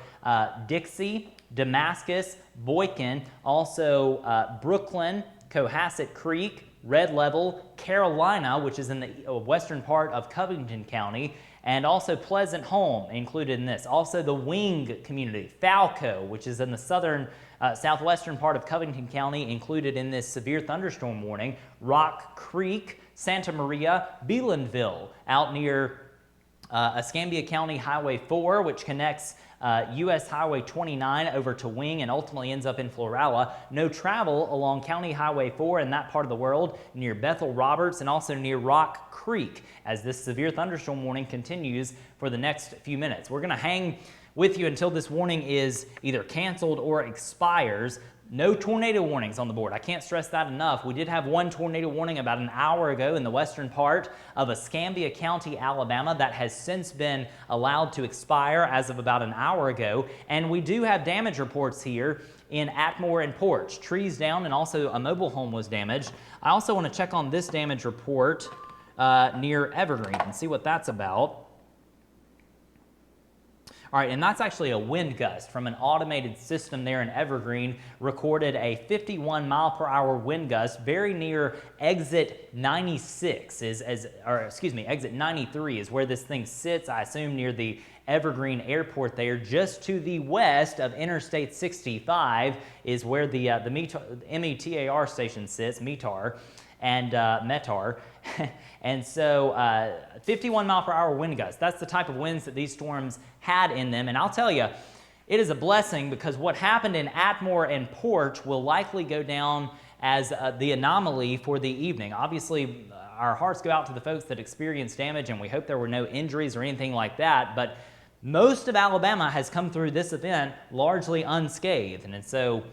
Dixie, Damascus, Boykin, also Brooklyn, Cohasset Creek, Red Level, Carolina, which is in the western part of Covington County, and also Pleasant Home included in this. Also the Wing community, Falco, which is in the southern southwestern part of Covington County, included in this severe thunderstorm warning. Rock Creek, Santa Maria, Beelandville, out near Escambia County Highway 4, which connects U.S. Highway 29 over to Wing and ultimately ends up in Florala. No travel along County Highway 4 in that part of the world near Bethel Roberts and also near Rock Creek as this severe thunderstorm warning continues for the next few minutes. We're going to hang with you until this warning is either canceled or expires, no tornado warnings on the board. I can't stress that enough. We did have one tornado warning about an hour ago in the western part of Escambia County, Alabama. That has since been allowed to expire as of about an hour ago. And we do have damage reports here in Atmore and Porch. Trees down, and also a mobile home was damaged. I also want to check on this damage report near Evergreen and see what that's about. All right, and that's actually a wind gust from an automated system there in Evergreen, recorded a 51 mile per hour wind gust very near exit 96 exit 93 is where this thing sits. I assume near the Evergreen Airport there. Just to the west of Interstate 65 is where the METAR station sits, METAR. And METAR. And so 51 mile per hour wind gusts. That's the type of winds that these storms had in them. And I'll tell you, it is a blessing, because what happened in Atmore and Porch will likely go down as the anomaly for the evening. Obviously, our hearts go out to the folks that experienced damage, and we hope there were no injuries or anything like that. But most of Alabama has come through this event largely unscathed. And so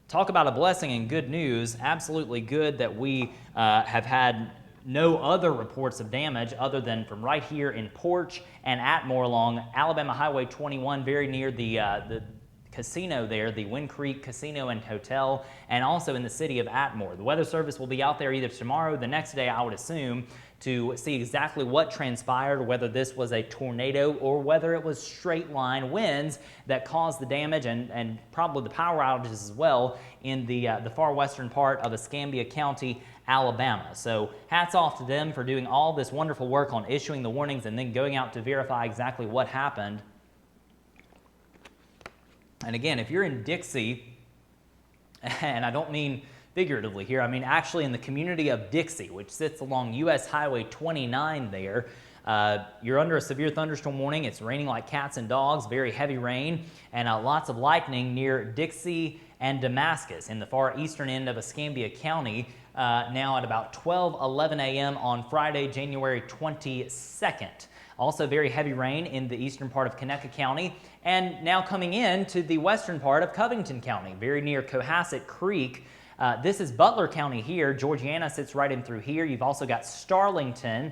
talk about a blessing and good news. Absolutely good that we have had no other reports of damage other than from right here in Porch and Atmore along Alabama Highway 21, very near the casino there, the Wind Creek Casino and Hotel, and also in the city of Atmore. The Weather Service will be out there either tomorrow or the next day, I would assume, to see exactly what transpired, whether this was a tornado or whether it was straight line winds that caused the damage and probably the power outages as well in the far western part of Escambia County, Alabama. So hats off to them for doing all this wonderful work on issuing the warnings and then going out to verify exactly what happened. And again, if you're in Dixie, and I don't mean figuratively here, I mean actually in the community of Dixie, which sits along US Highway 29 there, you're under a severe thunderstorm warning. It's raining like cats and dogs, very heavy rain, and lots of lightning near Dixie and Damascus in the far eastern end of Escambia County, now at about 12:11 a.m. on Friday, January 22nd. Also very heavy rain in the eastern part of Conecuh County, and now coming in to the western part of Covington County, very near Cohasset Creek. This is Butler County here. Georgiana sits right in through here. You've also got Starlington.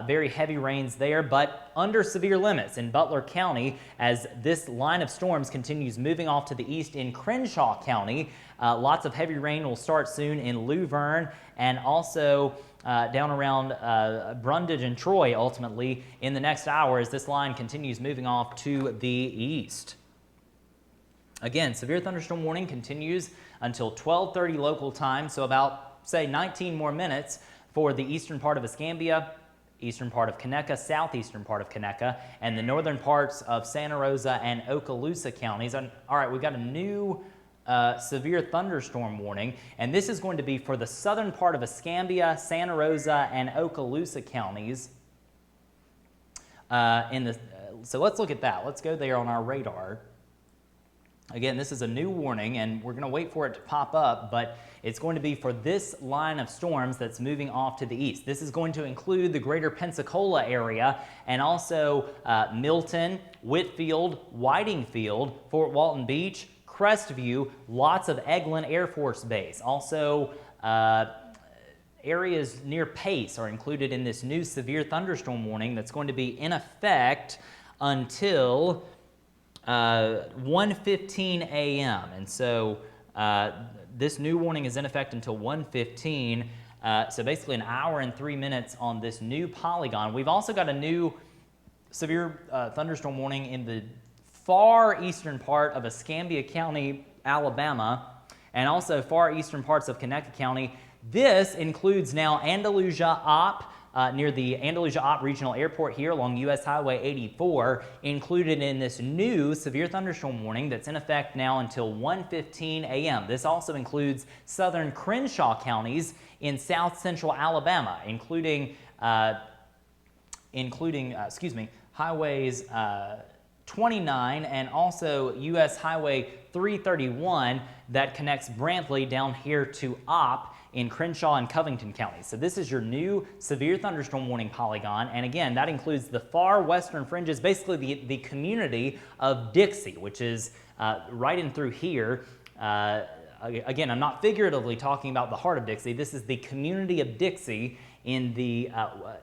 Very heavy rains there, but under severe limits in Butler County as this line of storms continues moving off to the east in Crenshaw County. Lots of heavy rain will start soon in Luverne and also down around Brundage and Troy ultimately in the next hour as this line continues moving off to the east. Again, severe thunderstorm warning continues until 12:30 local time, so about, say, 19 more minutes for the eastern part of Escambia, eastern part of Conecuh, southeastern part of Conecuh, and the northern parts of Santa Rosa and Okaloosa counties. And, all right, we've got a new severe thunderstorm warning, and this is going to be for the southern part of Escambia, Santa Rosa, and Okaloosa counties. So let's look at that. Let's go there on our radar. Again, this is a new warning, and we're going to wait for it to pop up, but it's going to be for this line of storms that's moving off to the east. This is going to include the greater Pensacola area and also Milton, Whitfield, Whitingfield, Fort Walton Beach, Crestview, lots of Eglin Air Force Base. Also, areas near Pace are included in this new severe thunderstorm warning that's going to be in effect until 1:15 a.m. And so this new warning is in effect until 1:15. So basically an hour and 3 minutes on this new polygon. We've also got a new severe thunderstorm warning in the far eastern part of Escambia County, Alabama, and also far eastern parts of Conecuh County. This includes now Andalusia Op, near the Andalusia Op Regional Airport here along US Highway 84, included in this new severe thunderstorm warning that's in effect now until 1:15 a.m. This also includes southern Crenshaw counties in south central Alabama, including highways 29 and also US Highway 331 that connects Brantley down here to Opp in Crenshaw and Covington counties. So this is your new severe thunderstorm warning polygon, and again, that includes the far western fringes, basically the community of Dixie, which is right in through here, again, I'm not figuratively talking about the heart of Dixie. This is the community of Dixie in the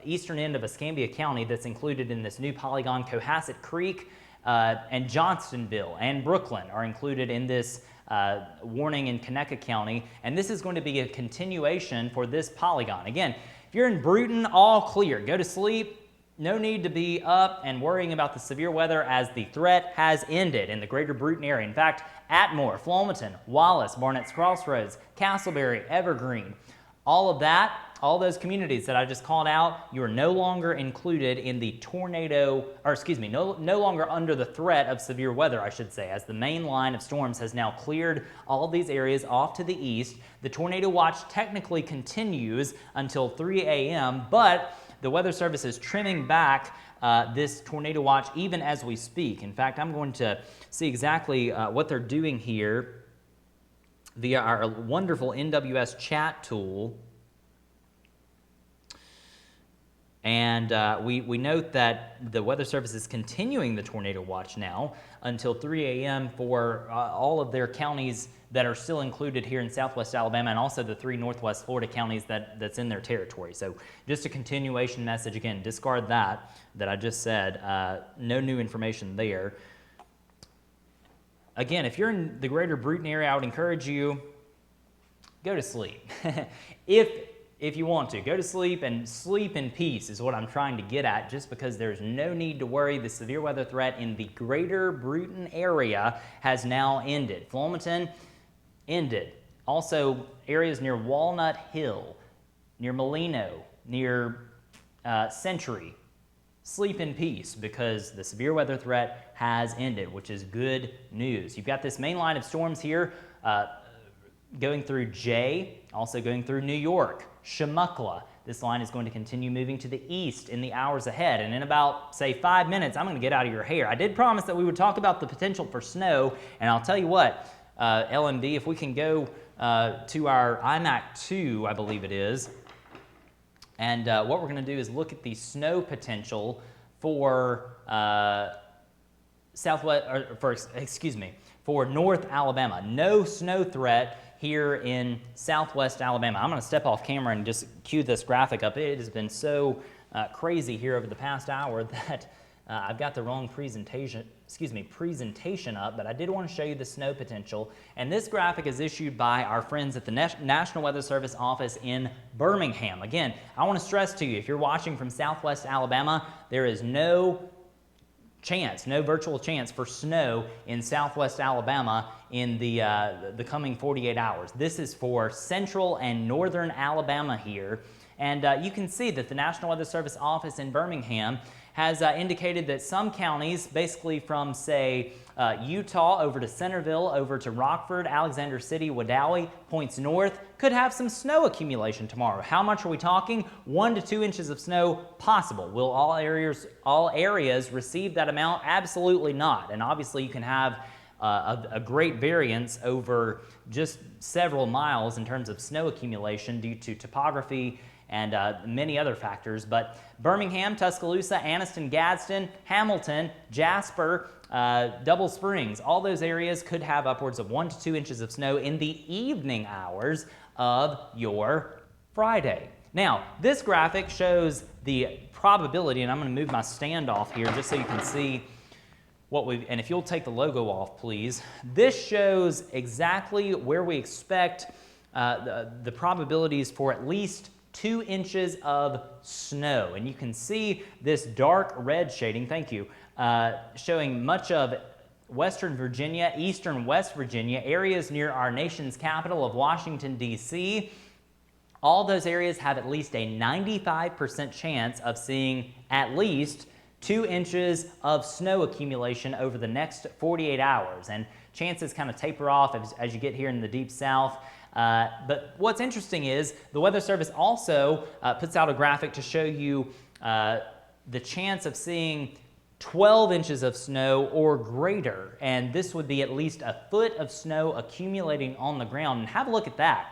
eastern end of Escambia County that's included in this new polygon. Cohasset Creek and Johnstonville and Brooklyn are included in this warning in Conecuh County, and this is going to be a continuation for this polygon. Again, if you're in Bruton, all clear. Go to sleep. No need to be up and worrying about the severe weather, as the threat has ended in the greater Bruton area. In fact, Atmore, Flomaton, Wallace, Barnett's Crossroads, Castleberry, Evergreen, all of that, all those communities that I just called out, you are no longer included in the tornado, or excuse me, no longer under the threat of severe weather, I should say, as the main line of storms has now cleared all of these areas off to the east. The tornado watch technically continues until 3 a.m., but the Weather Service is trimming back this tornado watch even as we speak. In fact, I'm going to see exactly what they're doing here via our wonderful NWS chat tool. And we note that the Weather Service is continuing the tornado watch now until 3 a.m. for all of their counties that are still included here in Southwest Alabama, and also the 3 Northwest Florida counties that's in their territory. So just a continuation message. Again, discard that I just said. No new information there. Again, if you're in the greater Bruton area, I would encourage you, go to sleep. If you want to, go to sleep, and sleep in peace is what I'm trying to get at, just because there's no need to worry. The severe weather threat in the greater Bruton area has now ended. Flomaton ended. Also, areas near Walnut Hill, near Molino, near Century, sleep in peace, because the severe weather threat has ended, which is good news. You've got this main line of storms here going through Jay, also going through New York, Chumuckla. This line is going to continue moving to the east in the hours ahead, and in about, say, 5 minutes, I'm going to get out of your hair. I did promise that we would talk about the potential for snow, and I'll tell you what, LMB, if we can go to our IMAC 2, I believe it is, and what we're going to do is look at the snow potential for for North Alabama. No snow threat here in Southwest Alabama. I'm going to step off camera and just cue this graphic up. It has been so crazy here over the past hour that I've got the wrong presentation up, but I did want to show you the snow potential. And this graphic is issued by our friends at the National Weather Service office in Birmingham. Again, I want to stress to you, if you're watching from Southwest Alabama, there is no virtual chance for snow in Southwest Alabama in the coming 48 hours. This is for central and northern Alabama here. And you can see that the National Weather Service office in Birmingham has indicated that some counties, basically from, say, Utah over to Centerville, over to Rockford, Alexander City, Wadowee, points north, could have some snow accumulation tomorrow. How much are we talking? 1 to 2 inches of snow possible. Will all areas receive that amount? Absolutely not. And obviously you can have a great variance over just several miles in terms of snow accumulation due to topography and many other factors. But Birmingham, Tuscaloosa, Anniston, Gadsden, Hamilton, Jasper, Double Springs, all those areas could have upwards of 1 to 2 inches of snow in the evening hours of your Friday. Now, this graphic shows the probability, and I'm going to move my stand off here just so you can see what we've, and if you'll take the logo off, please. This shows exactly where we expect the probabilities for at least 2 inches of snow. And you can see this dark red shading, thank you, showing much of Western Virginia, Eastern West Virginia, areas near our nation's capital of Washington, D.C. All those areas have at least a 95% chance of seeing at least 2 inches of snow accumulation over the next 48 hours. And chances kind of taper off as you get here in the deep south. But what's interesting is the Weather Service also puts out a graphic to show you the chance of seeing 12 inches of snow or greater, and this would be at least a foot of snow accumulating on the ground. And have a look at that.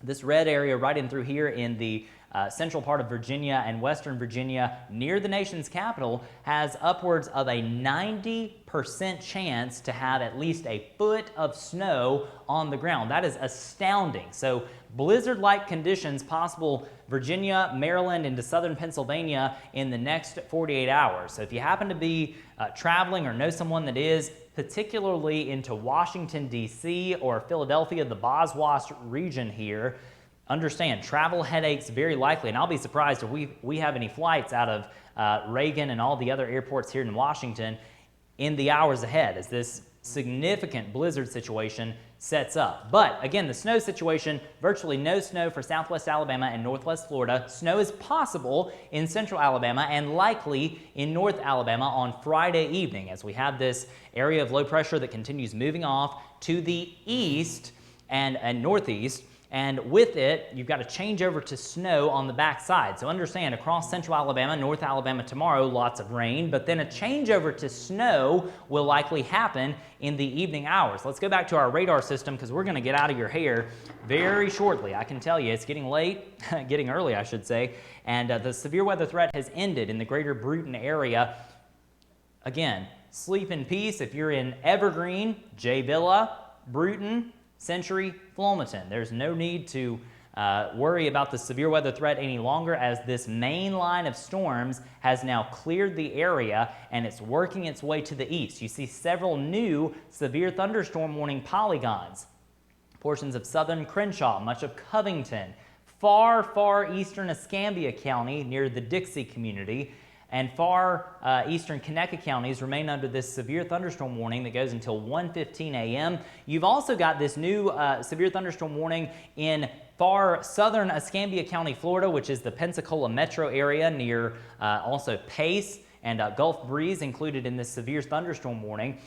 This red area right in through here in the central part of Virginia and western Virginia near the nation's capital has upwards of a 90% chance to have at least a foot of snow on the ground. That is astounding. So blizzard-like conditions possible Virginia, Maryland, into southern Pennsylvania in the next 48 hours. So if you happen to be traveling or know someone that is, particularly into Washington, D.C. or Philadelphia, the Boswash region here, understand travel headaches very likely, and I'll be surprised if we have any flights out of Reagan and all the other airports here in Washington in the hours ahead as this significant blizzard situation sets up. But again, the snow situation, virtually no snow for southwest Alabama and northwest Florida. Snow is possible in central Alabama and likely in north Alabama on Friday evening as we have this area of low pressure that continues moving off to the east and northeast. And with it, you've got to change over to snow on the backside. So understand, across central Alabama, north Alabama tomorrow, lots of rain, but then a changeover to snow will likely happen in the evening hours. Let's go back to our radar system because we're going to get out of your hair very shortly. I can tell you it's getting late, getting early, I should say, and the severe weather threat has ended in the greater Bruton area. Again, sleep in peace if you're in Evergreen, Jay Villa, Bruton, Century, Flomaton. There's no need to worry about the severe weather threat any longer as this main line of storms has now cleared the area and it's working its way to the east. You see several new severe thunderstorm warning polygons. Portions of southern Crenshaw, much of Covington, far eastern Escambia County near the Dixie community, and far eastern Conecuh counties remain under this severe thunderstorm warning that goes until 1:15 a.m. You've also got this new severe thunderstorm warning in far southern Escambia County, Florida, which is the Pensacola metro area near also Pace and Gulf Breeze included in this severe thunderstorm warning.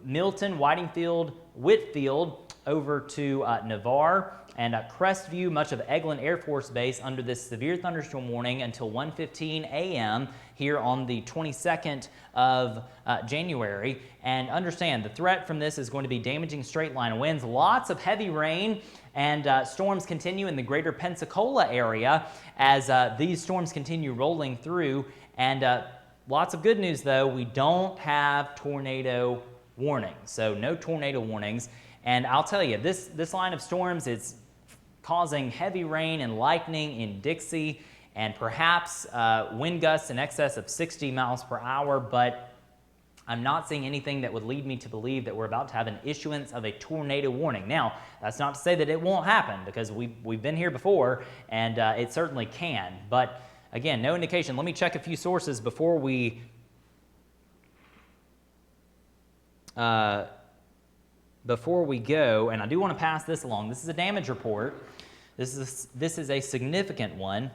Milton, Whitingfield, Whitfield over to Navarre, and Crestview, much of Eglin Air Force Base under this severe thunderstorm warning until 1:15 a.m. here on the 22nd of January. And understand, the threat from this is going to be damaging straight line winds, lots of heavy rain, and storms continue in the greater Pensacola area as these storms continue rolling through. And lots of good news, though, we don't have tornado warnings, so no tornado warnings. And I'll tell you, this line of storms is causing heavy rain and lightning in Dixie and perhaps wind gusts in excess of 60 miles per hour, but I'm not seeing anything that would lead me to believe that we're about to have an issuance of a tornado warning. Now, that's not to say that it won't happen because we've been here before and it certainly can, but again, no indication. Let me check a few sources before we go, and I do want to pass this along. This is a damage report. This is a significant one.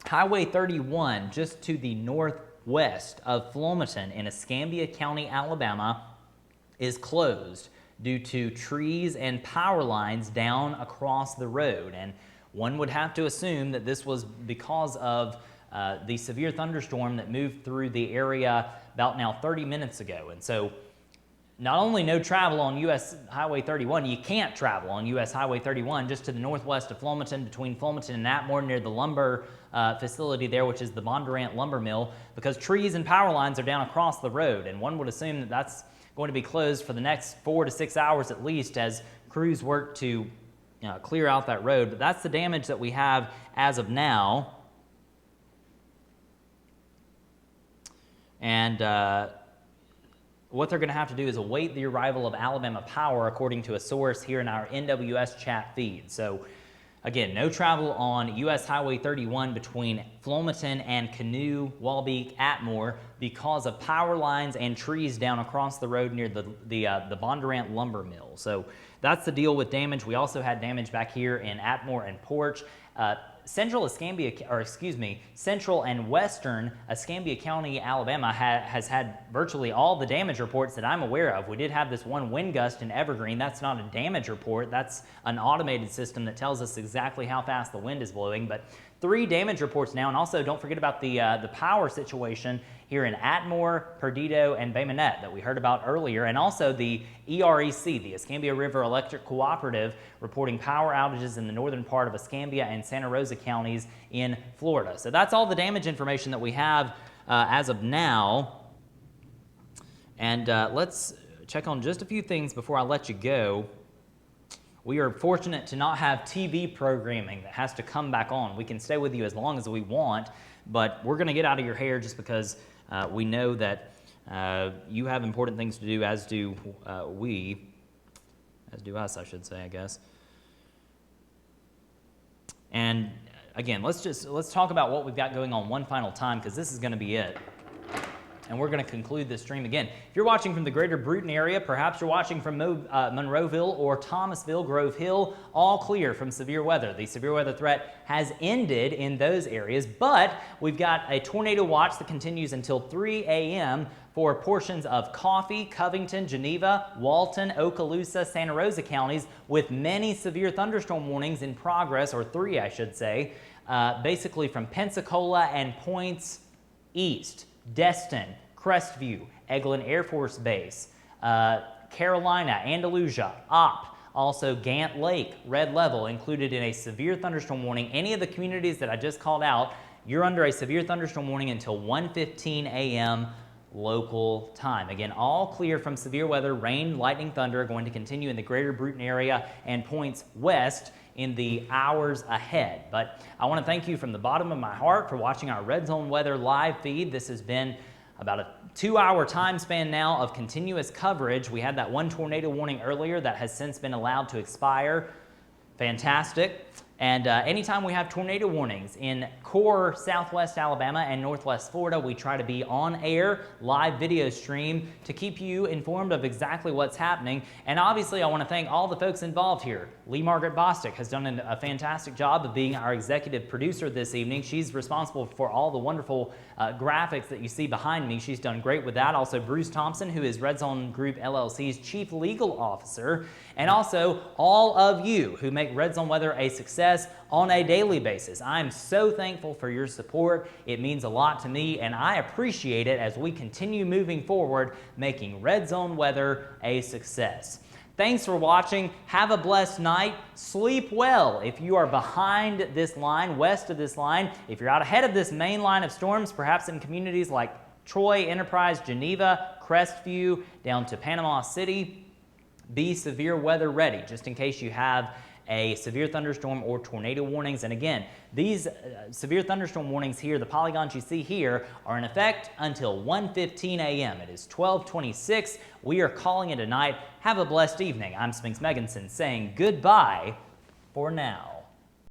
Highway 31, just to the northwest of Flomaton in Escambia County, Alabama, is closed due to trees and power lines down across the road. And one would have to assume that this was because of the severe thunderstorm that moved through the area about now 30 minutes ago. And so not only no travel on U.S. Highway 31, you can't travel on U.S. Highway 31 just to the northwest of Flomaton, between Flomaton and Atmore, near the lumber facility there, which is the Bondurant Lumber Mill, because trees and power lines are down across the road. And one would assume that that's going to be closed for the next 4 to 6 hours at least as crews work to clear out that road. But that's the damage that we have as of now. And what they're going to have to do is await the arrival of Alabama Power, according to a source here in our NWS chat feed. So, again, no travel on U.S. Highway 31 between Flomaton and Canoe, Walbeek, Atmore because of power lines and trees down across the road near the Bondurant Lumber Mill. So that's the deal with damage. We also had damage back here in Atmore and Porch. Central and western Escambia County, Alabama has had virtually all the damage reports that I'm aware of. We did have this one wind gust in Evergreen. That's not a damage report. That's an automated system that tells us exactly how fast the wind is blowing. But 3 damage reports now, and also don't forget about the power situation here in Atmore, Perdido, and Bay Minette that we heard about earlier, and also the EREC, the Escambia River Electric Cooperative, reporting power outages in the northern part of Escambia and Santa Rosa counties in Florida. So that's all the damage information that we have as of now. And let's check on just a few things before I let you go. We are fortunate to not have TV programming that has to come back on. We can stay with you as long as we want, but we're going to get out of your hair just because we know that you have important things to do, as do us, I should say, I guess. And again, let's talk about what we've got going on one final time, because this is going to be it. And we're going to conclude this stream again. If you're watching from the greater Bruton area, perhaps you're watching from Monroeville or Thomasville, Grove Hill, all clear from severe weather. The severe weather threat has ended in those areas, but we've got a tornado watch that continues until 3 a.m. for portions of Coffee, Covington, Geneva, Walton, Okaloosa, Santa Rosa counties, with many severe thunderstorm warnings in progress, or 3, I should say, basically from Pensacola and points east. Destin, Crestview, Eglin Air Force Base, Carolina, Andalusia, Opp, also Gant Lake, red level, included in a severe thunderstorm warning. Any of the communities that I just called out, you're under a severe thunderstorm warning until 1:15 a.m. local time. Again, all clear from severe weather. Rain, lightning, thunder are going to continue in the greater Bruton area and points west in the hours ahead. But I want to thank you from the bottom of my heart for watching our RedZone Weather live feed. This has been about a 2-hour time span now of continuous coverage. We had that one tornado warning earlier that has since been allowed to expire. Fantastic. And anytime we have tornado warnings in core Southwest Alabama and Northwest Florida, we try to be on air, live video stream to keep you informed of exactly what's happening. And obviously, I want to thank all the folks involved here. Lee Margaret Bostic has done a fantastic job of being our executive producer this evening. She's responsible for all the wonderful graphics that you see behind me. She's done great with that. Also, Bruce Thompson, who is RedZone Group LLC's Chief Legal Officer. And also, all of you who make RedZone Weather a success on a daily basis. I'm so thankful for your support. It means a lot to me, and I appreciate it as we continue moving forward, making RedZone Weather a success. Thanks for watching. Have a blessed night. Sleep well. If you are behind this line, west of this line, if you're out ahead of this main line of storms, perhaps in communities like Troy, Enterprise, Geneva, Crestview, down to Panama City, be severe weather ready, just in case you have a severe thunderstorm or tornado warnings. And again, these severe thunderstorm warnings here, the polygons you see here, are in effect until 1:15 a.m. It is 12:26. We are calling it a night. Have a blessed evening. I'm Spinks Megginson saying goodbye for now.